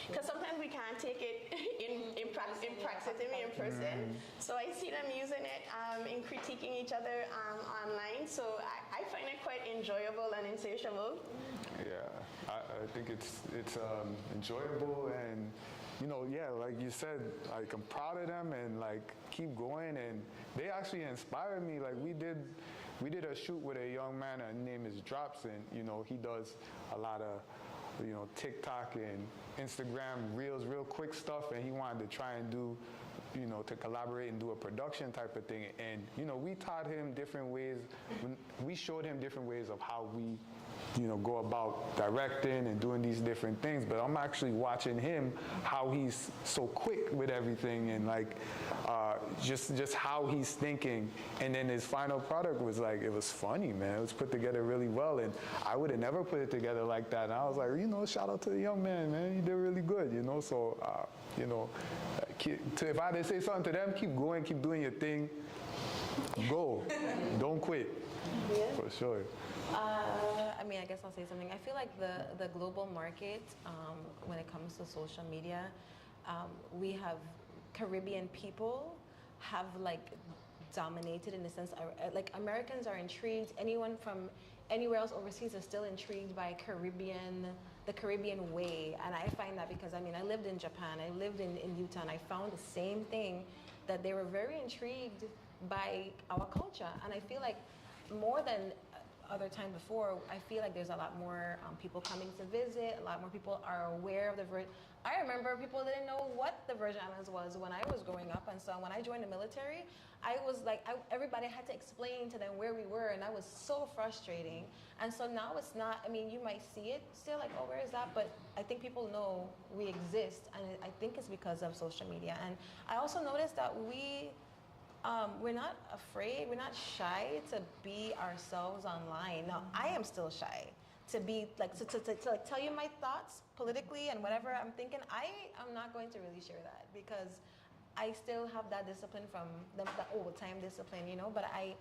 because sometimes we can't take it in practice, in person. So I see them using it in critiquing each other online. So I find it quite enjoyable and insatiable. Yeah, I think it's enjoyable, and you know, yeah, like you said, like I'm proud of them and like keep going, and they actually inspired me. Like we did a shoot with a young man, his name is Drops, and you know, he does a lot of, you know, TikTok and Instagram reels, real quick stuff, and he wanted to try and do, you know, to collaborate and do a production type of thing. And you know, we taught him different ways, we showed him different ways of how we, you know, go about directing and doing these different things. But I'm actually watching him, how he's so quick with everything, and like just how he's thinking. And then his final product was like, it was funny, man. It was put together really well, and I would have never put it together like that. And I was like, you know, shout out to the young man, man. You did really good, you know. So you know, if I had to say something to them, keep going, keep doing your thing. Go, don't quit, for sure. I mean, I guess I'll say something. I feel like the global market, when it comes to social media, we have Caribbean people have like dominated in the sense, like Americans are intrigued. Anyone from anywhere else overseas is still intrigued by the Caribbean way. And I find that because, I mean, I lived in Japan, I lived in Utah, and I found the same thing, that they were very intrigued by our culture. And I feel like more than other time before, I feel like there's a lot more people coming to visit, a lot more people are aware of the I remember people didn't know what the Virgin Islands was when I was growing up, and so when I joined the military, I was like, everybody had to explain to them where we were, and that was so frustrating. And so now it's not, I mean, you might see it still like, oh, where is that? But I think people know we exist, and I think it's because of social media. And I also noticed that we're not afraid, we're not shy to be ourselves online. Now, I am still shy to be like, to like tell you my thoughts politically and whatever I'm thinking. I am not going to really share that because I still have that discipline from the old time discipline, you know, but I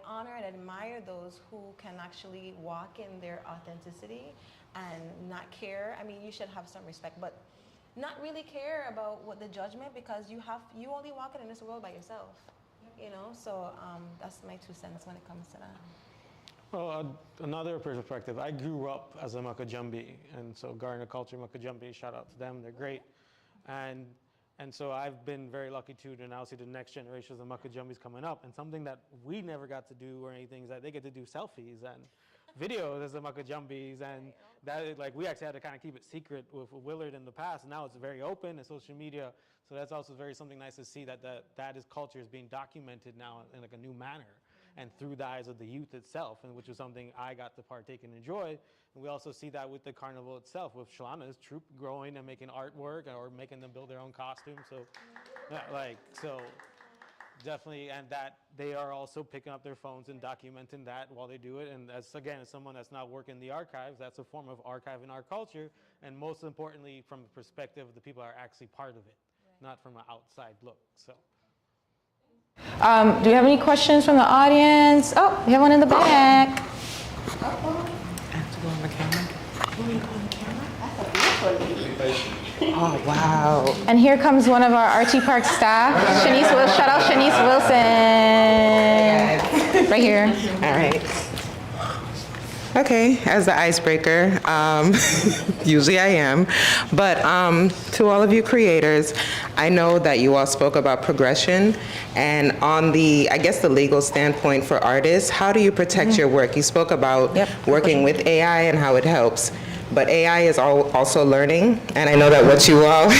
honor and admire those who can actually walk in their authenticity and not care. I mean, you should have some respect, but not really care about what the judgment, because you only walk in this world by yourself. You know, so that's my 2 cents when it comes to that. Well, another perspective, I grew up as a Makajumbi, and so Garner Culture Makajumbi, shout out to them, they're great. And And so I've been very lucky to now see the next generations of Muckajumbis coming up. And something that we never got to do or anything is that they get to do selfies and videos as the Muckajumbis. And that, like, we actually had to kind of keep it secret with Willard in the past. And now it's very open and social media. So that's also very something nice to see that culture is being documented now in like a new manner. And through the eyes of the youth itself, and which was something I got to partake and enjoy. And we also see that with the carnival itself, with Shalana's troupe growing and making artwork or making them build their own costumes. So, so definitely, and that they are also picking up their phones and documenting that while they do it. And as someone that's not working the archives, that's a form of archiving our culture. And most importantly, from the perspective of the people that are actually part of it, not from an outside look. So. Do you have any questions from the audience? Oh, we have one in the back. I have to go on the camera. You want to go on the camera? That's a beautiful lady. Oh, wow. And here comes one of our RTPark staff, Shanice Wilson. Shout out Shanice Wilson. Right here. All right. Okay, as the icebreaker, usually I am, but to all of you creators, I know that you all spoke about progression, and on the, I guess the legal standpoint for artists, how do you protect your work? You spoke about working with AI and how it helps, but AI is also learning, and I know that what you all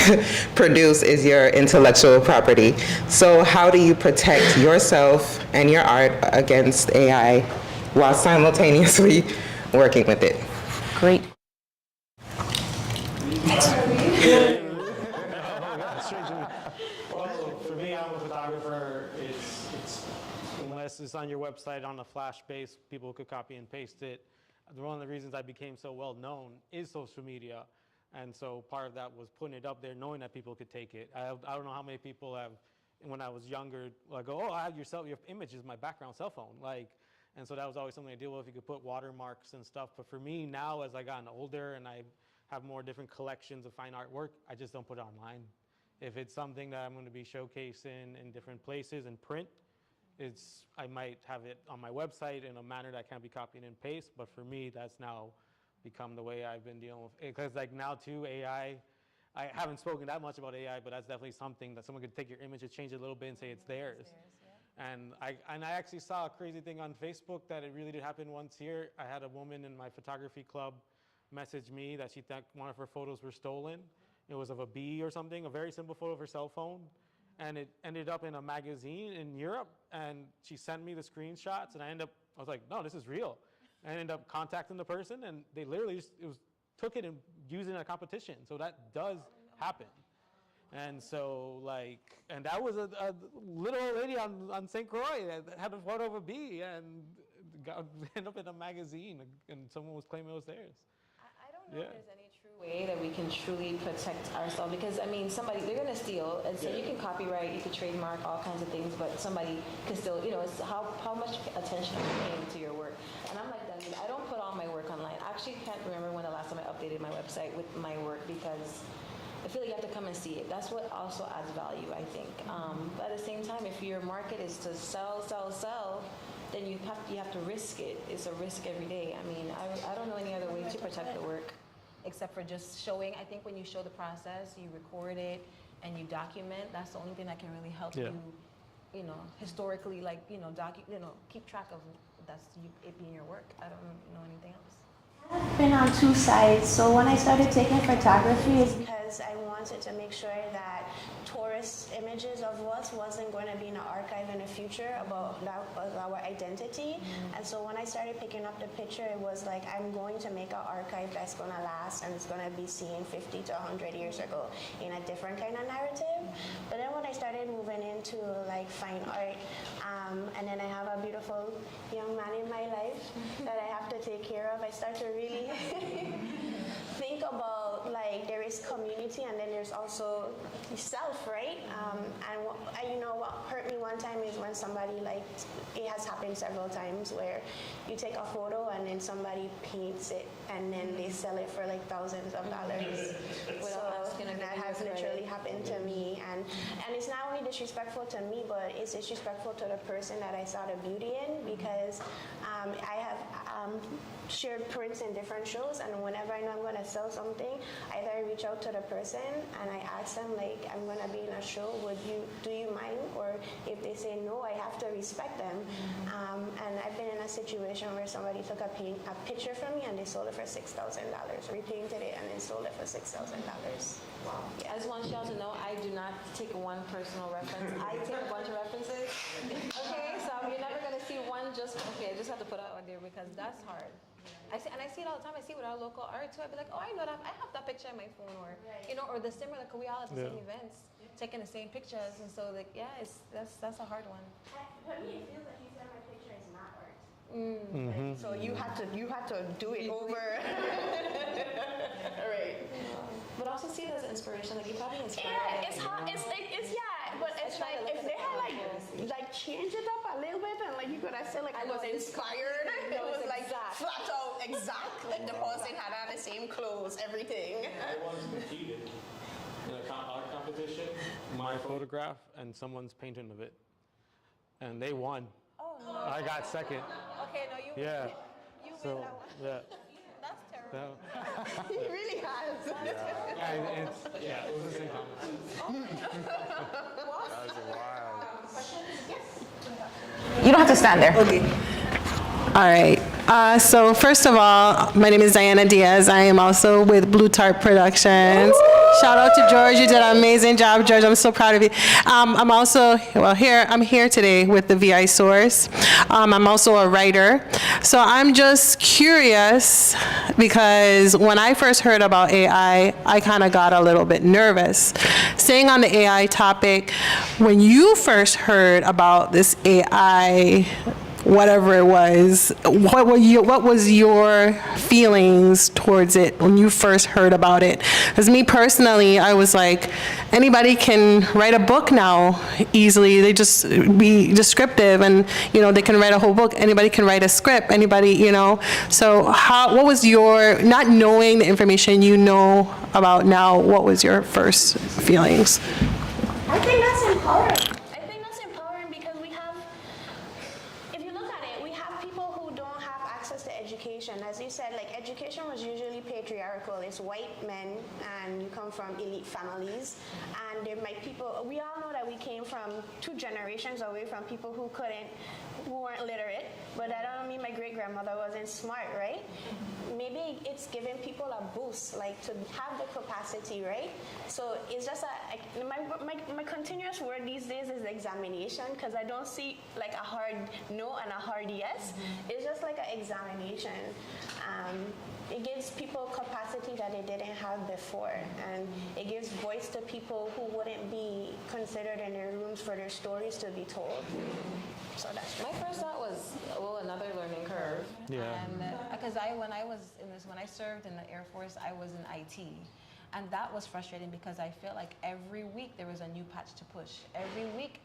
produce is your intellectual property. So how do you protect yourself and your art against AI while simultaneously working with it? Great. Well, for me, I'm a photographer. It's unless it's on your website on a flash base, people could copy and paste it. One of the reasons I became so well known is social media. And so part of that was putting it up there, knowing that people could take it. I don't know how many people have, when I was younger, like, oh, I have your image is my background cell phone. And so that was always something I deal with. You could put watermarks and stuff. But for me now, as I gotten older and I have more different collections of fine artwork, I just don't put it online. If it's something that I'm going to be showcasing in different places in print, I might have it on my website in a manner that can't be copied and pasted. But for me, that's now become the way I've been dealing with it. Because like now too, AI, I haven't spoken that much about AI, but that's definitely something that someone could take your image and change it a little bit and say it's theirs. And I actually saw a crazy thing on Facebook that it really did happen once here. I had a woman in my photography club message me that she thought one of her photos were stolen. It was of a bee or something, a very simple photo of her cell phone. And it ended up in a magazine in Europe. And she sent me the screenshots and I was like, no, this is real. And I ended up contacting the person and they literally took it and used it in a competition. So that does happen. And so and that was a little old lady on St. Croix that had a photo of a bee and ended up in a magazine and someone was claiming it was theirs. I don't know if there's any true way that we can truly protect ourselves because, I mean, they're going to steal and so you can copyright, you can trademark all kinds of things, but somebody can still, it's how much attention are you paying to your work. And I'm like that, I don't put all my work online. I actually can't remember when the last time I updated my website with my work because I feel like you have to come and see it. That's what also adds value, I think. But at the same time, if your market is to sell, then you have to risk it. It's a risk every day. I mean, I don't know any other way to protect the work except for just showing. I think when you show the process, you record it and you document. That's the only thing that can really help you, historically, keep track of it being your work. I don't know anything else. I've been on two sides. So when I started taking photography, it's because I wanted to make sure that tourist images of us wasn't going to be in an archive in the future about our identity. And so when I started picking up the picture, it was like, I'm going to make an archive that's going to last and it's going to be seen 50 to 100 years ago in a different kind of narrative. But then when I started moving into fine art, and then I have a beautiful young man in my life that I have to take care of, I start to really think about there is community and then there's also self, right? And what hurt me one time is when somebody it has happened several times where you take a photo and then somebody paints it and then they sell it for thousands of dollars. And that has literally happened to me, and it's not only disrespectful to me, but it's disrespectful to the person that I saw the beauty in because I have shared prints in different shows, and whenever I know I'm gonna sell something, either I reach out to the person and I ask them like, I'm gonna be in a show, do you mind? Or if they say no, I have to respect them. And I've been in a situation where somebody took a picture from me and they sold it for $6,000, repainted it and then sold it for $6,000. Wow. Yeah. I just want y'all to know I do not take one personal reference. I take a bunch of references. Okay, so you're never gonna see one just. Okay, I just have to put out on there because that's hard. I see it all the time. I see it with our local art too. I'd be like, oh, I know that. I have that picture on my phone, or or the similar. Cause we all at the same events, taking the same pictures, and so like, that's a hard one. For me, it feels like you said my picture is not art. So you had to do it over. All right. But also see it as inspiration. Like you probably inspired. Yeah, it's hard. It's but it's like if they had like change it up a little bit and like you could have said like I was inspired. It was like flat out exact. Like the person had on the same clothes, everything. I once competed in a art competition. My photograph and someone's painting of it, and they won. Oh no. I got second. Okay, no, you. Yeah. You So win that one. yeah. That's terrible. So, He really has. and it was the same competition. That's wild. You don't have to stand there. Okay. All right. So first of all, my name is Diana Diaz. I am also with Blue Tarp Productions. Shout out to George. You did an amazing job, George. I'm so proud of you. I'm also, I'm here today with the VI Source. I'm also a writer. So I'm just curious because when I first heard about AI, I kind of got a little bit nervous. Staying on the AI topic, when you first heard about this AI, whatever it was, what was your feelings towards it when you first heard about it? Because me personally, I was like, anybody can write a book now easily. They just be descriptive and, they can write a whole book. Anybody can write a script, anybody, So what was your, not knowing the information you know about now, what was your first feelings? I think that's empowering. As you said, like education was usually patriarchal. It's white men and you come from elite families. And there might we all know that we came from 2 generations away from people who weren't literate, but that don't mean my great-grandmother wasn't smart, right? Maybe it's giving people a boost, like to have the capacity, right? So it's just my continuous word these days is examination, because I don't see like a hard no and a hard yes. It's just like an examination. It gives people capacity that they didn't have before, and it gives voice to people who wouldn't be considered in their rooms for their stories to be told. So that's my first thought was, another learning curve. Yeah. And because when I served in the Air Force, I was in IT. And that was frustrating because I felt like every week there was a new patch to push. Every week,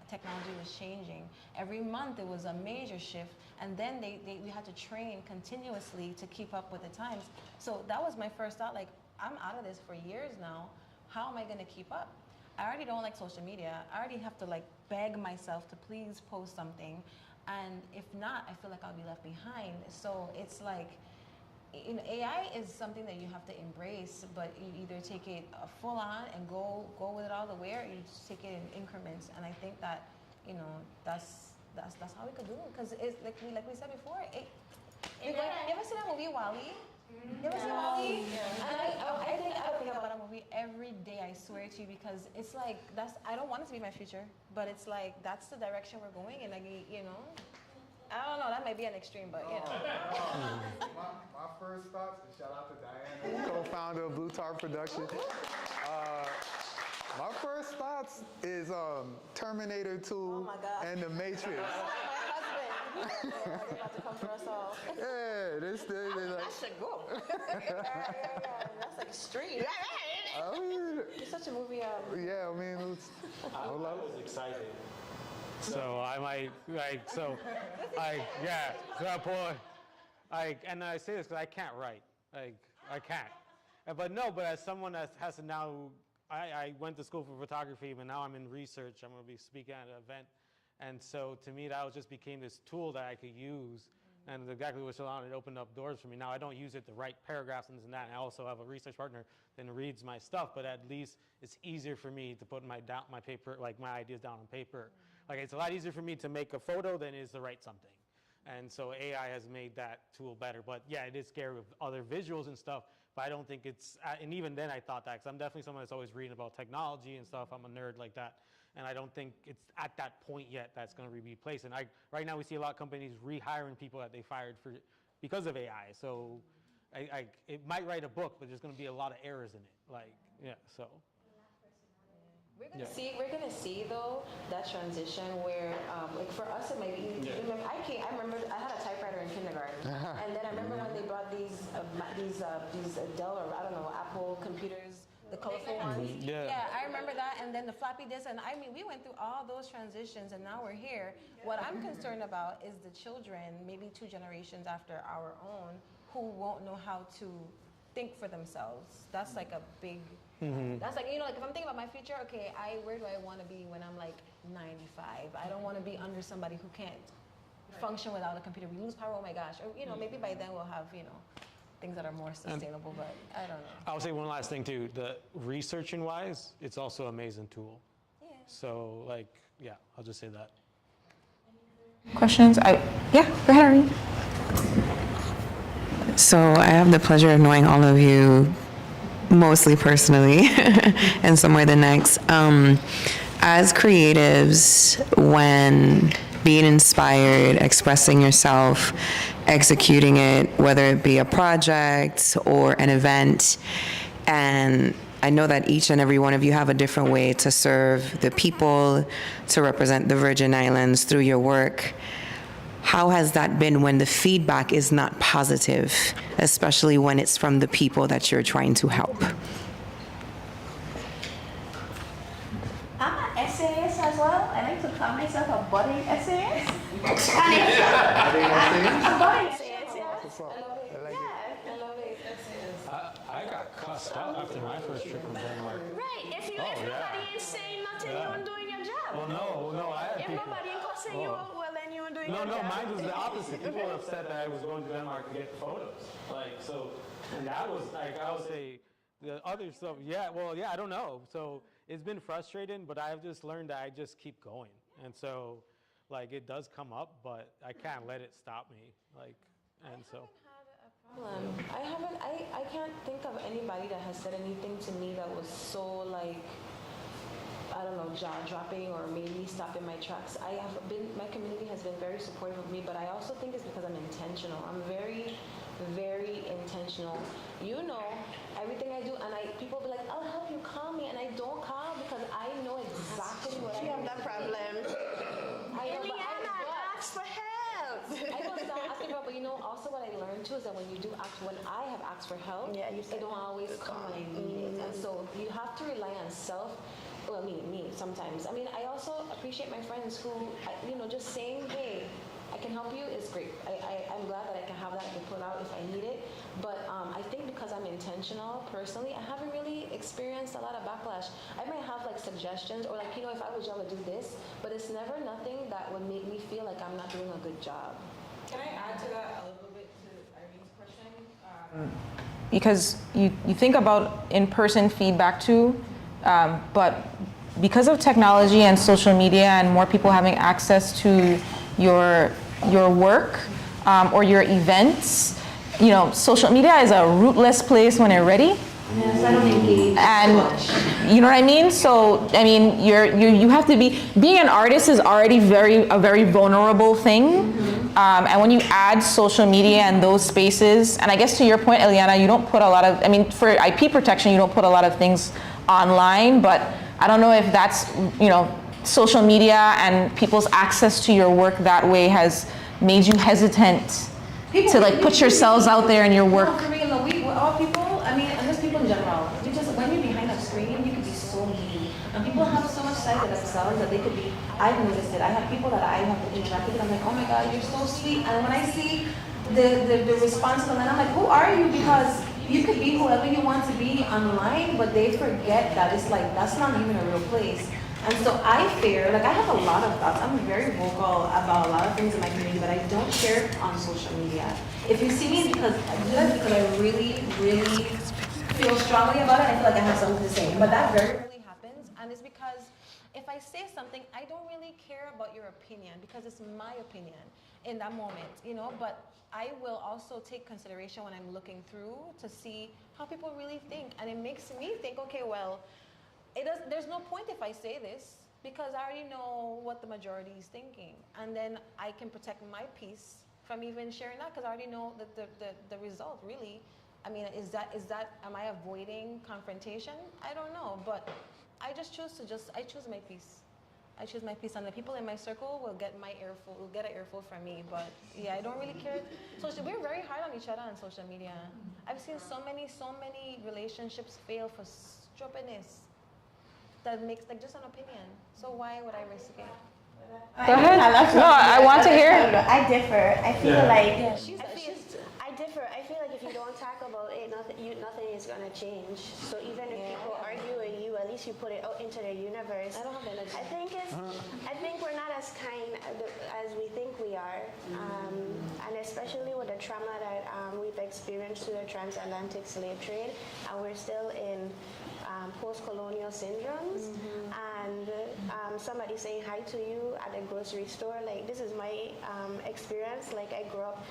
technology was changing. Every month there was a major shift, and then we had to train continuously to keep up with the times. So that was my first thought, like, I'm out of this for years now. How am I gonna keep up? I already don't like social media. I already have to like beg myself to please post something. And if not, I feel like I'll be left behind. So it's like, AI is something that you have to embrace, but you either take it full on and go with it all the way, or you just take it in increments. And I think that, that's how we could do it. Because it's like we said before, you ever see that movie WALL-E? You ever see WALL-E? And I think about a movie every day, I swear to you, because it's like, I don't want it to be my future, but it's like, that's the direction we're going in, like, I don't know, that might be an extreme, but My first thoughts, and shout out to Diana, co-founder of Blue Tarp Productions. My first thoughts is Terminator 2 and The Matrix. My husband, they're about to come for us all. Yeah, That should go. That's extreme. It's such a movie. Yeah, I mean, I was excited. So I might so boy, and I say this because I can't write, I can't, but as someone that has to now, I went to school for photography, but now I'm in research. I'm going to be speaking at an event, and so to me that just became this tool that I could use And exactly what Shalana, it opened up doors for me. Now I don't use it to write paragraphs and this and that. And I also have a research partner that reads my stuff, but at least it's easier for me to put my paper, like my ideas down on paper. Like it's a lot easier for me to make a photo than it is to write something. And so AI has made that tool better. But yeah, it is scary with other visuals and stuff, but I don't think it's, and even then I thought that, because I'm definitely someone that's always reading about technology and stuff. I'm a nerd like that. And I don't think it's at that point yet that's going to be replaced. And right now we see a lot of companies rehiring people that they fired because of AI. So it might write a book, but there's going to be a lot of errors in it. Like, yeah, so. We're gonna see though that transition where, like for us, it might be. Yeah. I remember I had a typewriter in kindergarten, and then I remember when they brought these Dell or I don't know Apple computers, the colorful ones. Yeah. I remember that, and then the floppy disk, and I mean we went through all those transitions, and now we're here. What I'm concerned about is the children, maybe 2 generations after our own, who won't know how to think for themselves. That's like a big. That's like, like if I'm thinking about my future, okay, where do I want to be when I'm like 95? I don't want to be under somebody who can't function without a computer. We lose power, oh my gosh. Or, maybe by then we'll have, things that are more sustainable, but I don't know. I'll say one last thing too. The researching wise, it's also an amazing tool. Yeah. So like, yeah, I'll just say that. Questions? Yeah, go ahead, Arlene. So I have the pleasure of knowing all of you mostly personally and some more than next. As creatives, when being inspired, expressing yourself, executing it, whether it be a project or an event, and I know that each and every one of you have a different way to serve the people, to represent the Virgin Islands through your work. How has that been when the feedback is not positive, especially when it's from the people that you're trying to help? I'm an essayist as well. I like to call myself a budding essayist. A budding essayist, yeah. I love it. I got cussed out after my first trip from Denmark. Right. If nobody ain't saying nothing, you weren't doing your job. Well, no, I had If people. nobody ain't cussing you, well, then you weren't doing your job. No, mine was the opposite. People were upset that I was going to Denmark to get the photos. Like, so, and that was like, I would say, the other stuff, I don't know. So it's been frustrating, but I've just learned that I just keep going. And so, like, it does come up, but I can't let it stop me. Like, and so. I can't think of anybody that has said anything to me that was so like, I don't know, jaw-dropping or made me stop in my tracks. My community has been very supportive of me, but I also think it's because I'm intentional. I'm very, very intentional. Everything I do, and people be like, I'll help you, call me, and I don't call because I know exactly what You have that problem. Eliana, ask for help. I know it's not asking for help, but also what I learned too is that when I have asked for help, I don't always come when I need it. And so you have to rely on self. Well, me sometimes. I mean, I also appreciate my friends who, just saying, hey, I can help you is great. I'm glad that I can have that and put out if I need it. But I think because I'm intentional personally, I haven't really experienced a lot of backlash. I might have like suggestions or like, if I was able to do this, but it's never nothing that would make me feel like I'm not doing a good job. Can I add to that a little bit to Irene's question? Because you think about in-person feedback too, but because of technology and social media and more people having access to your work or your events, social media is a rootless place when you're ready. Yes, I don't engage. And you know what I mean? So I mean, you have to being an artist is already a very vulnerable thing. And when you add social media and those spaces, and I guess to your point, Eliana, you don't put a lot of, for IP protection, you don't put a lot of things online, but I don't know if that's, social media and people's access to your work that way has made you hesitant to like put yourselves out there in your work. No, for real, we're all people, and just people in general. When you're behind a screen, you can be so mean. And people have so much side to themselves that they could be, I've noticed it. I have people that I have interacted with, I'm like, oh my God, you're so sweet. And when I see the response to them, and I'm like, who are you? Because you could be whoever you want to be online, but they forget that it's like, that's not even a real place. And so I fear, like I have a lot of thoughts. I'm very vocal about a lot of things in my community, but I don't share it on social media. If you see me, because I really, really feel strongly about it, I feel like I have something to say. But that very rarely happens, and it's because if I say something, I don't really care about your opinion because it's my opinion in that moment, you know, but I will also take consideration when I'm looking through to see how people really think. And it makes me think, okay, well, there's no point if I say this because I already know what the majority is thinking. And then I can protect my peace from even sharing that because I already know that the result really, I mean, is that, am I avoiding confrontation? I don't know, but I just choose I choose my peace. I choose my peace, and the people in my circle will get an earful from me. But yeah, I don't really care. We're very hard on each other on social media. I've seen so many relationships fail for stupidness that makes like just an opinion. So why would I risk it? Go ahead. No, I want to hear. I differ. I feel like I differ. I feel like if you don't talk about it, nothing is gonna change. So even if people argue with you, at least you put it out into the universe. I don't have energy. I think we're not as kind as we think we are, and especially with the trauma that we've experienced through the transatlantic slave trade, and we're still in post-colonial syndromes, and somebody saying hi to you at the grocery store, like this is my experience. Like I grew up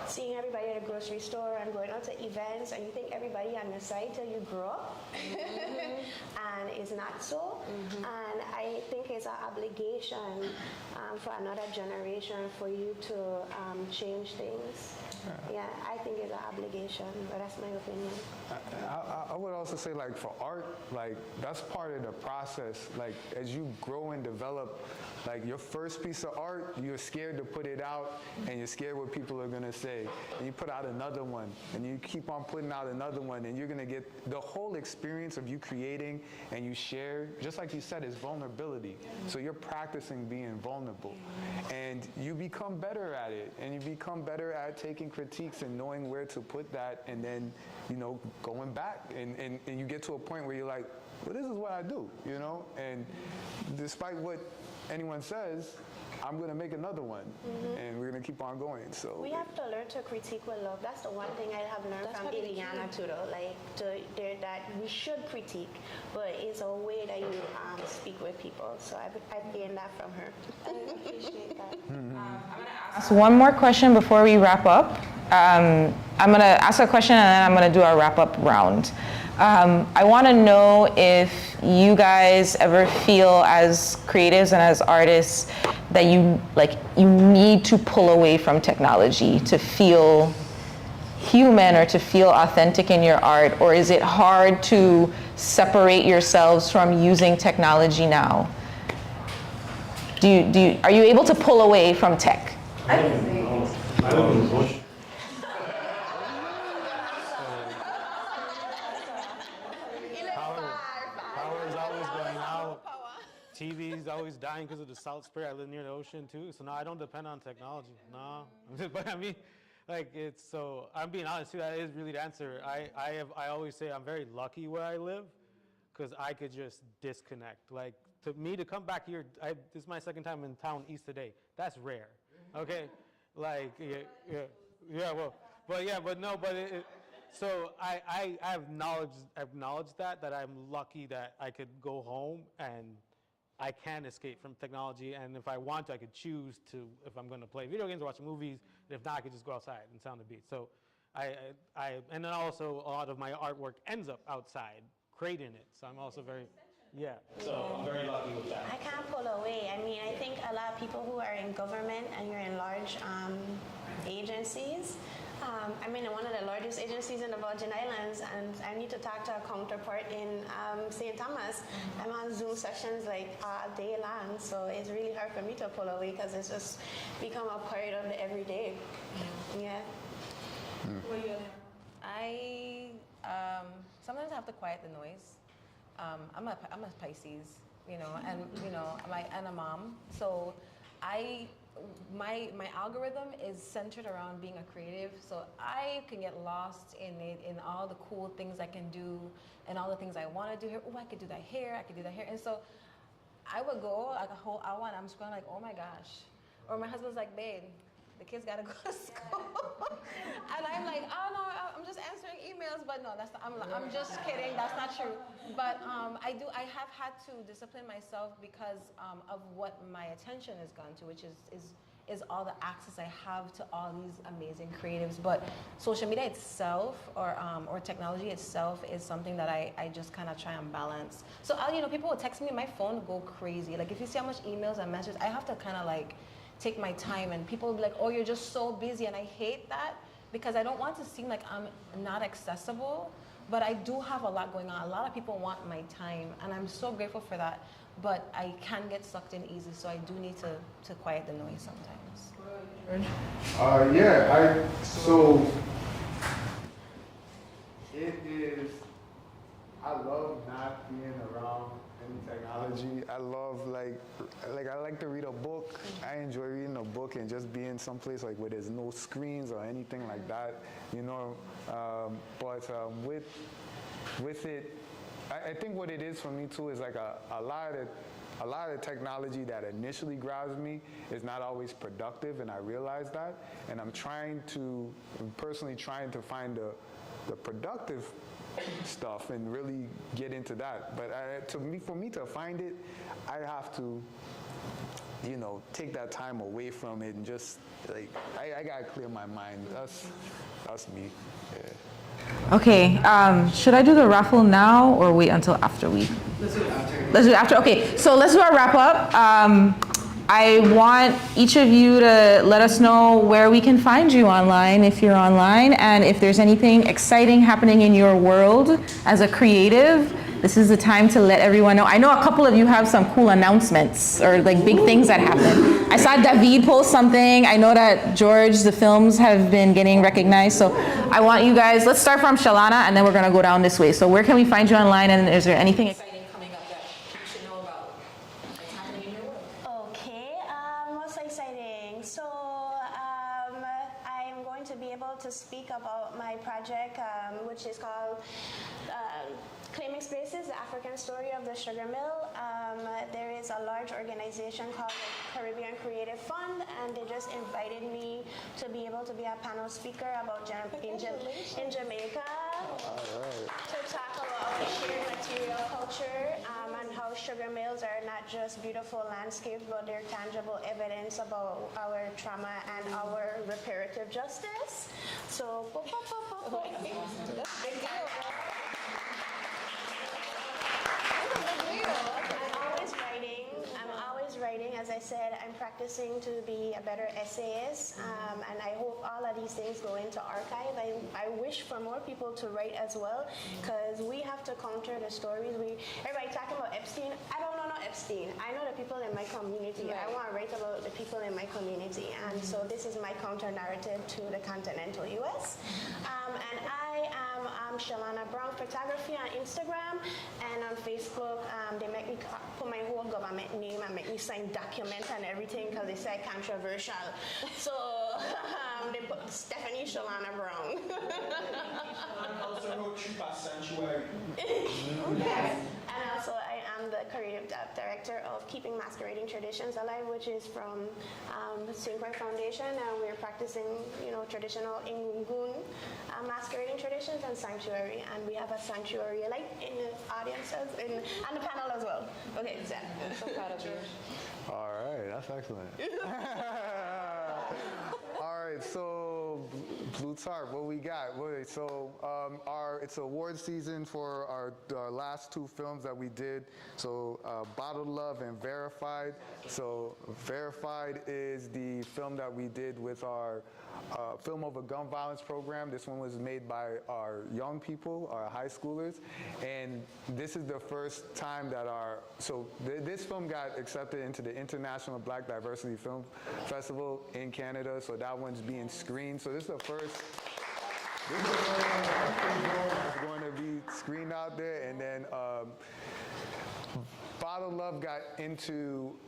seeing everybody at a grocery store and going out to events, and you think everybody on your side till you grow up, and it's not so. And I think it's an obligation for another generation for you to change things. Yeah, I think it's an obligation, but that's my opinion. I would also say, like, for art, like, that's part of the process. Like, as you grow and develop, like, your first piece of art, you're scared to put it out, and you're scared what people are going to say. And you put out another one, and you keep on putting out another one, and you're going to get the whole experience of you creating, and you share, just like you said, is vulnerability. So you're practicing being vulnerable. And you become better at it, and you become better at taking critiques and knowing where to put that, and then, you know, going back, and you get to a point where you're like, well, this is what I do, you know? And despite what anyone says, I'm going to make another one, and we're going to keep on going. So we have to learn to critique with love. That's the one thing I have learned from Iliana too, though. Like that we should critique, but it's a way that you speak with people. So I gained that from her. I appreciate that. I'm going to ask one more question before we wrap up. I'm going to ask a question, and then I'm going to do our wrap-up round. I want to know if you guys ever feel as creatives and as artists that you need to pull away from technology to feel human or to feel authentic in your art, or is it hard to separate yourselves from using technology now? Are you able to pull away from tech? I live in the bush. Power is always going out. TV is always dying because of the salt spray. I live near the ocean too, so no, I don't depend on technology. No, but I mean, like it's so. I'm being honest too. That is really the answer. I always say I'm very lucky where I live, because I could just disconnect. Like to me to come back here, this is my second time in town east today. That's rare. Okay, like well, so I acknowledged that I'm lucky that I could go home and I can escape from technology, and if I want to, I could choose to, if I'm going to play video games or watch movies, and if not, I could just go outside and sound the beat. So and then also a lot of my artwork ends up outside, creating it. So I'm also very, so I'm very lucky with that. I can't pull away. I mean, I think a lot of people who are in government and you're in large agencies, I'm in one of the largest agencies in the Virgin Islands, and I need to talk to a counterpart in St. Thomas. I'm on Zoom sessions like all day long, so it's really hard for me to pull away because it's just become a part of the everyday. Yeah. I sometimes I have to quiet the noise. I'm a Pisces, you know, and you know, I'm a mom, so I my algorithm is centered around being a creative, so I can get lost in it, in all the cool things I can do and all the things I want to do here. Oh, I could do that here, I could do that here. And so I would go like a whole hour and I'm scrolling like, oh my gosh. Or my husband's like, babe, the kids gotta go to school. And I'm like, oh no, I'm just answering emails. But no, that's not, I'm just kidding, that's not true. But I have had to discipline myself because of what my attention has gone to, which is all the access I have to all these amazing creatives. But social media itself, or technology itself, is something that I just kind of try and balance. So people will text me, my phone will go crazy. Like if you see how much emails and messages, I have to kind of like take my time, and people will be like, oh, you're just so busy, and I hate that because I don't want to seem like I'm not accessible, but I do have a lot going on. A lot of people want my time, and I'm so grateful for that, but I can get sucked in easy, so I do need to quiet the noise sometimes. So it is, I love not being around any technology. I love I like to read a book. I enjoy reading a book and just being someplace like where there's no screens or anything like that, but with it, I think what it is for me too is like a lot of the technology that initially grabs me is not always productive, and I realize that, and I'm personally trying to find the productive stuff and really get into that. But for me to find it, I have to, take that time away from it and just I gotta clear my mind. That's me. Yeah. Okay, should I do the raffle now or wait until after we? Let's do it after. Okay, so let's do our wrap up. I want each of you to let us know where we can find you online if you're online, and if there's anything exciting happening in your world as a creative. This is the time to let everyone know. I know a couple of you have some cool announcements or like big things that happen. I saw David post something. I know that George, the films have been getting recognized. So I want you guys, let's start from Shalana and then we're gonna go down this way. So where can we find you online, and is there anything exciting coming up that you should know about that's happening in your world? Okay, what's exciting? So I'm going to be able to speak about my project, which is called Claiming Spaces, the African Story of the Sugar Mill. There is a large organization called the Caribbean Creative Fund, and they just invited me to be able to be a panel speaker about in Jamaica, to talk about our shared material culture, and how sugar mills are not just beautiful landscapes, but they're tangible evidence about our trauma and our reparative justice. So, I'm always writing. As I said, I'm practicing to be a better essayist, and I hope all of these things go into archive. I wish for more people to write as well, because we have to counter the stories. Everybody talking about Epstein. I don't know Epstein. I know the people in my community. Right. I want to write about the people in my community, and so this is my counter narrative to the continental U.S. And I am Shalana Brown Photography on Instagram, and on Facebook they make me put my whole government name and make me sign documents and everything because they say controversial. So they put Stephanie Shalana Brown. Also no Chupa Sanctuary. And also I am the creative director of Keeping Masquerading Traditions Alive, which is from the St. Croix Foundation, and we're practicing, traditional Ingun masquerading traditions and sanctuary, and we have a sanctuary like in the audience and the panel as well. Okay, so I'm so proud of you. All right, that's excellent. All right, so Blue Tarp, what we got? So it's award season for our last two films that we did. So Bottled Love and Verified. So Verified is the film that we did with our Film Over Gun Violence program. This one was made by our young people, our high schoolers, and this is the first time that this film got accepted into the International Black Diversity Film Festival in Canada, so that one's being screened. So this is the first that's going to be screened out there, and then Bottled Love got into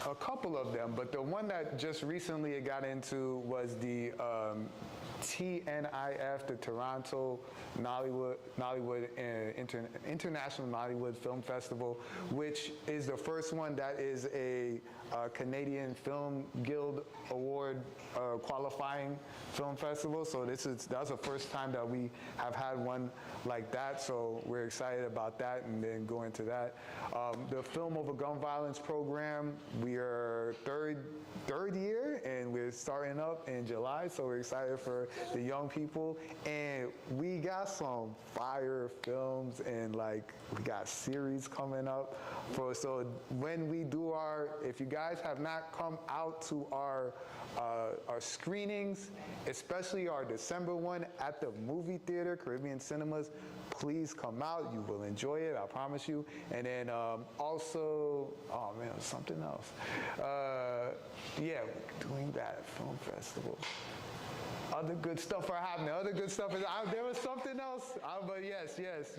A couple of them, but the one that just recently got into was the TNIF, the Toronto International Nollywood Film Festival, which is the first one that is a Canadian Film Guild Award qualifying film festival. So that's the first time that we have had one like that. So we're excited about that, and then go into that. The Film Over Gun Violence program, we are third year, and we're starting up in July. So we're excited for the young people, and we got some fire films, and like we got series coming up. So when we do if you guys have not come out to our screenings, especially our December one at the movie theater, Caribbean Cinemas, please come out. You will enjoy it, I promise you. And then also, oh man, something else. Yeah, we're doing that film festival. Other good stuff are happening. Other good stuff is there was something else, but yes.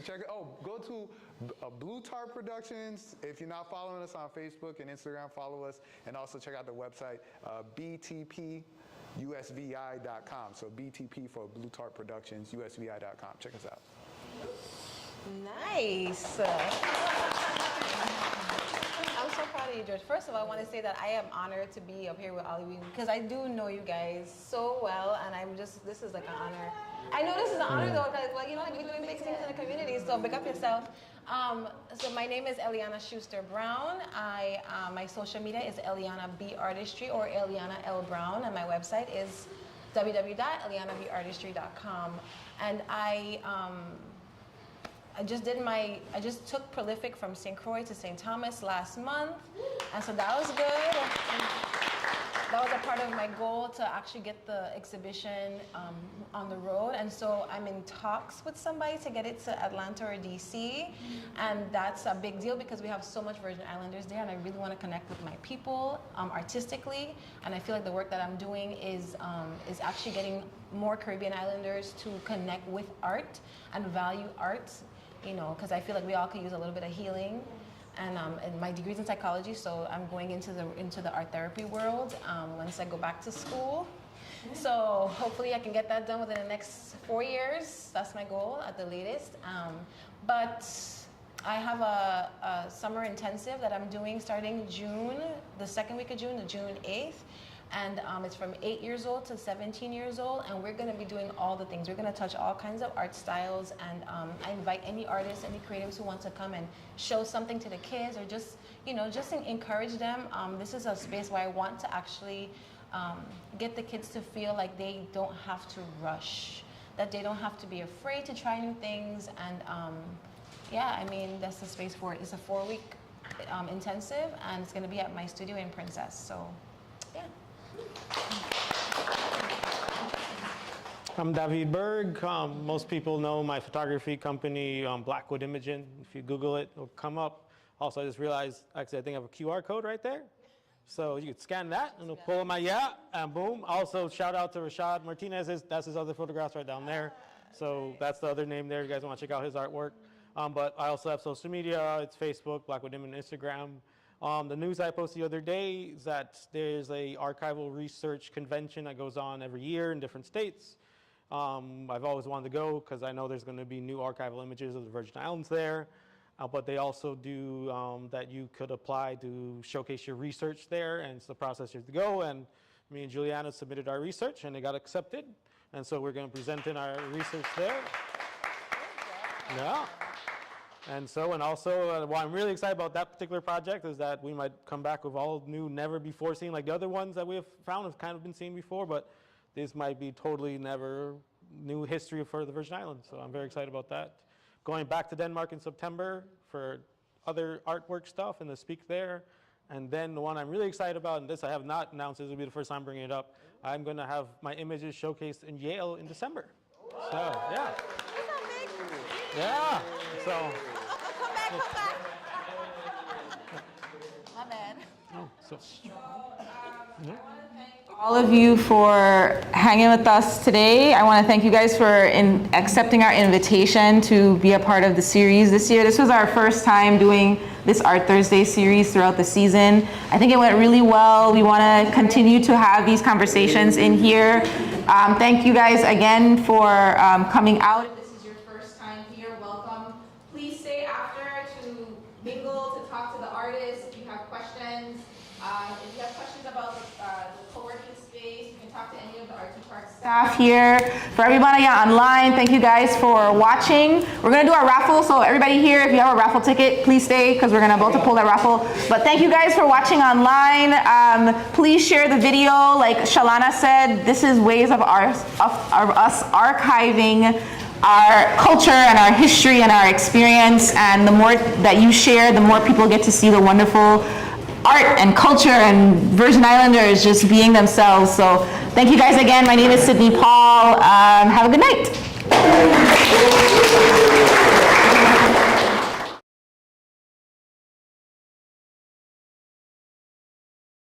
Check it. Oh, go to Blue Tarp Productions. If you're not following us on Facebook and Instagram, follow us, and also check out the website btpusvi.com. So BTP for Blue Tarp Productions, usvi.com. Check us out. Nice. I'm so proud of you, George. First of all, I want to say that I am honored to be up here with all of you, because I do know you guys so well, and this is like an honor. I know this is an honor though, because well, you're doing big things in the community, so pick up yourself. So my name is Eliana Schuster Brown. My social media is Eliana B Artistry or Eliana L Brown, and my website is www.elianabartistry.com. And I just took Prolific from St. Croix to St. Thomas last month, and so that was good. That was a part of my goal to actually get the exhibition on the road, and so I'm in talks with somebody to get it to Atlanta or DC, and that's a big deal because we have so much Virgin Islanders there, and I really want to connect with my people artistically, and I feel like the work that I'm doing is actually getting more Caribbean Islanders to connect with art and value art, because I feel like we all could use a little bit of healing. And my degree's in psychology, so I'm going into the art therapy world once I go back to school. So hopefully I can get that done within the next 4 years. That's my goal at the latest. But I have a summer intensive that I'm doing starting the second week of June, to June 8th. And it's from 8 years old to 17 years old, and we're going to be doing all the things. We're going to touch all kinds of art styles, and I invite any artists, any creatives who want to come and show something to the kids, or just encourage them. This is a space where I want to actually get the kids to feel like they don't have to rush, that they don't have to be afraid to try new things, and that's the space for it. It's a 4-week intensive, and it's going to be at my studio in Princess. So, yeah. I'm David Berg. Most people know my photography company, Blackwood Imaging. If you Google it, it'll come up. Also, I just realized, actually, I think I have a QR code right there. So you could scan that, and it'll pull up and boom. Also, shout out to Rashad Martinez. That's his other photographs right down there. So that's the other name there. You guys want to check out his artwork. But I also have social media. It's Facebook, Blackwood Imaging, Instagram. The news I posted the other day is that there's a archival research convention that goes on every year in different states. I've always wanted to go because I know there's going to be new archival images of the Virgin Islands there. But they also do that you could apply to showcase your research there, and it's the process you have to go. And me and Juliana submitted our research, and it got accepted. And so we're going to present in our research there. Yeah. And also, what I'm really excited about that particular project is that we might come back with all new, never before seen, like the other ones that we have found have kind of been seen before, but this might be totally never new history for the Virgin Islands. So I'm very excited about that. Going back to Denmark in September for other artwork stuff and to speak there. And then the one I'm really excited about, and this I have not announced, this will be the first time bringing it up, I'm going to have my images showcased in Yale in December. So, yeah. Yeah. So. My bad. All of you for hanging with us today. I want to thank you guys for accepting our invitation to be a part of the series this year. This was our first time doing this Art Thursday series throughout the season. I think it went really well. We want to continue to have these conversations in here. Thank you guys again for coming out. If this is your first time here, welcome. Please stay after to mingle, to talk to the artists if you have questions. If you have questions about the co-working space, you can talk to any of the RTPark staff here. For everybody online, thank you guys for watching. We're going to do a raffle, so everybody here, if you have a raffle ticket, please stay because we're going to about to pull that raffle. But thank you guys for watching online. Please share the video. Like Shalana said, this is ways of us archiving our culture and our history and our experience. And the more that you share, the more people get to see the wonderful art and culture and Virgin Islanders just being themselves. So thank you guys again. My name is Sydney Paul. Have a good night.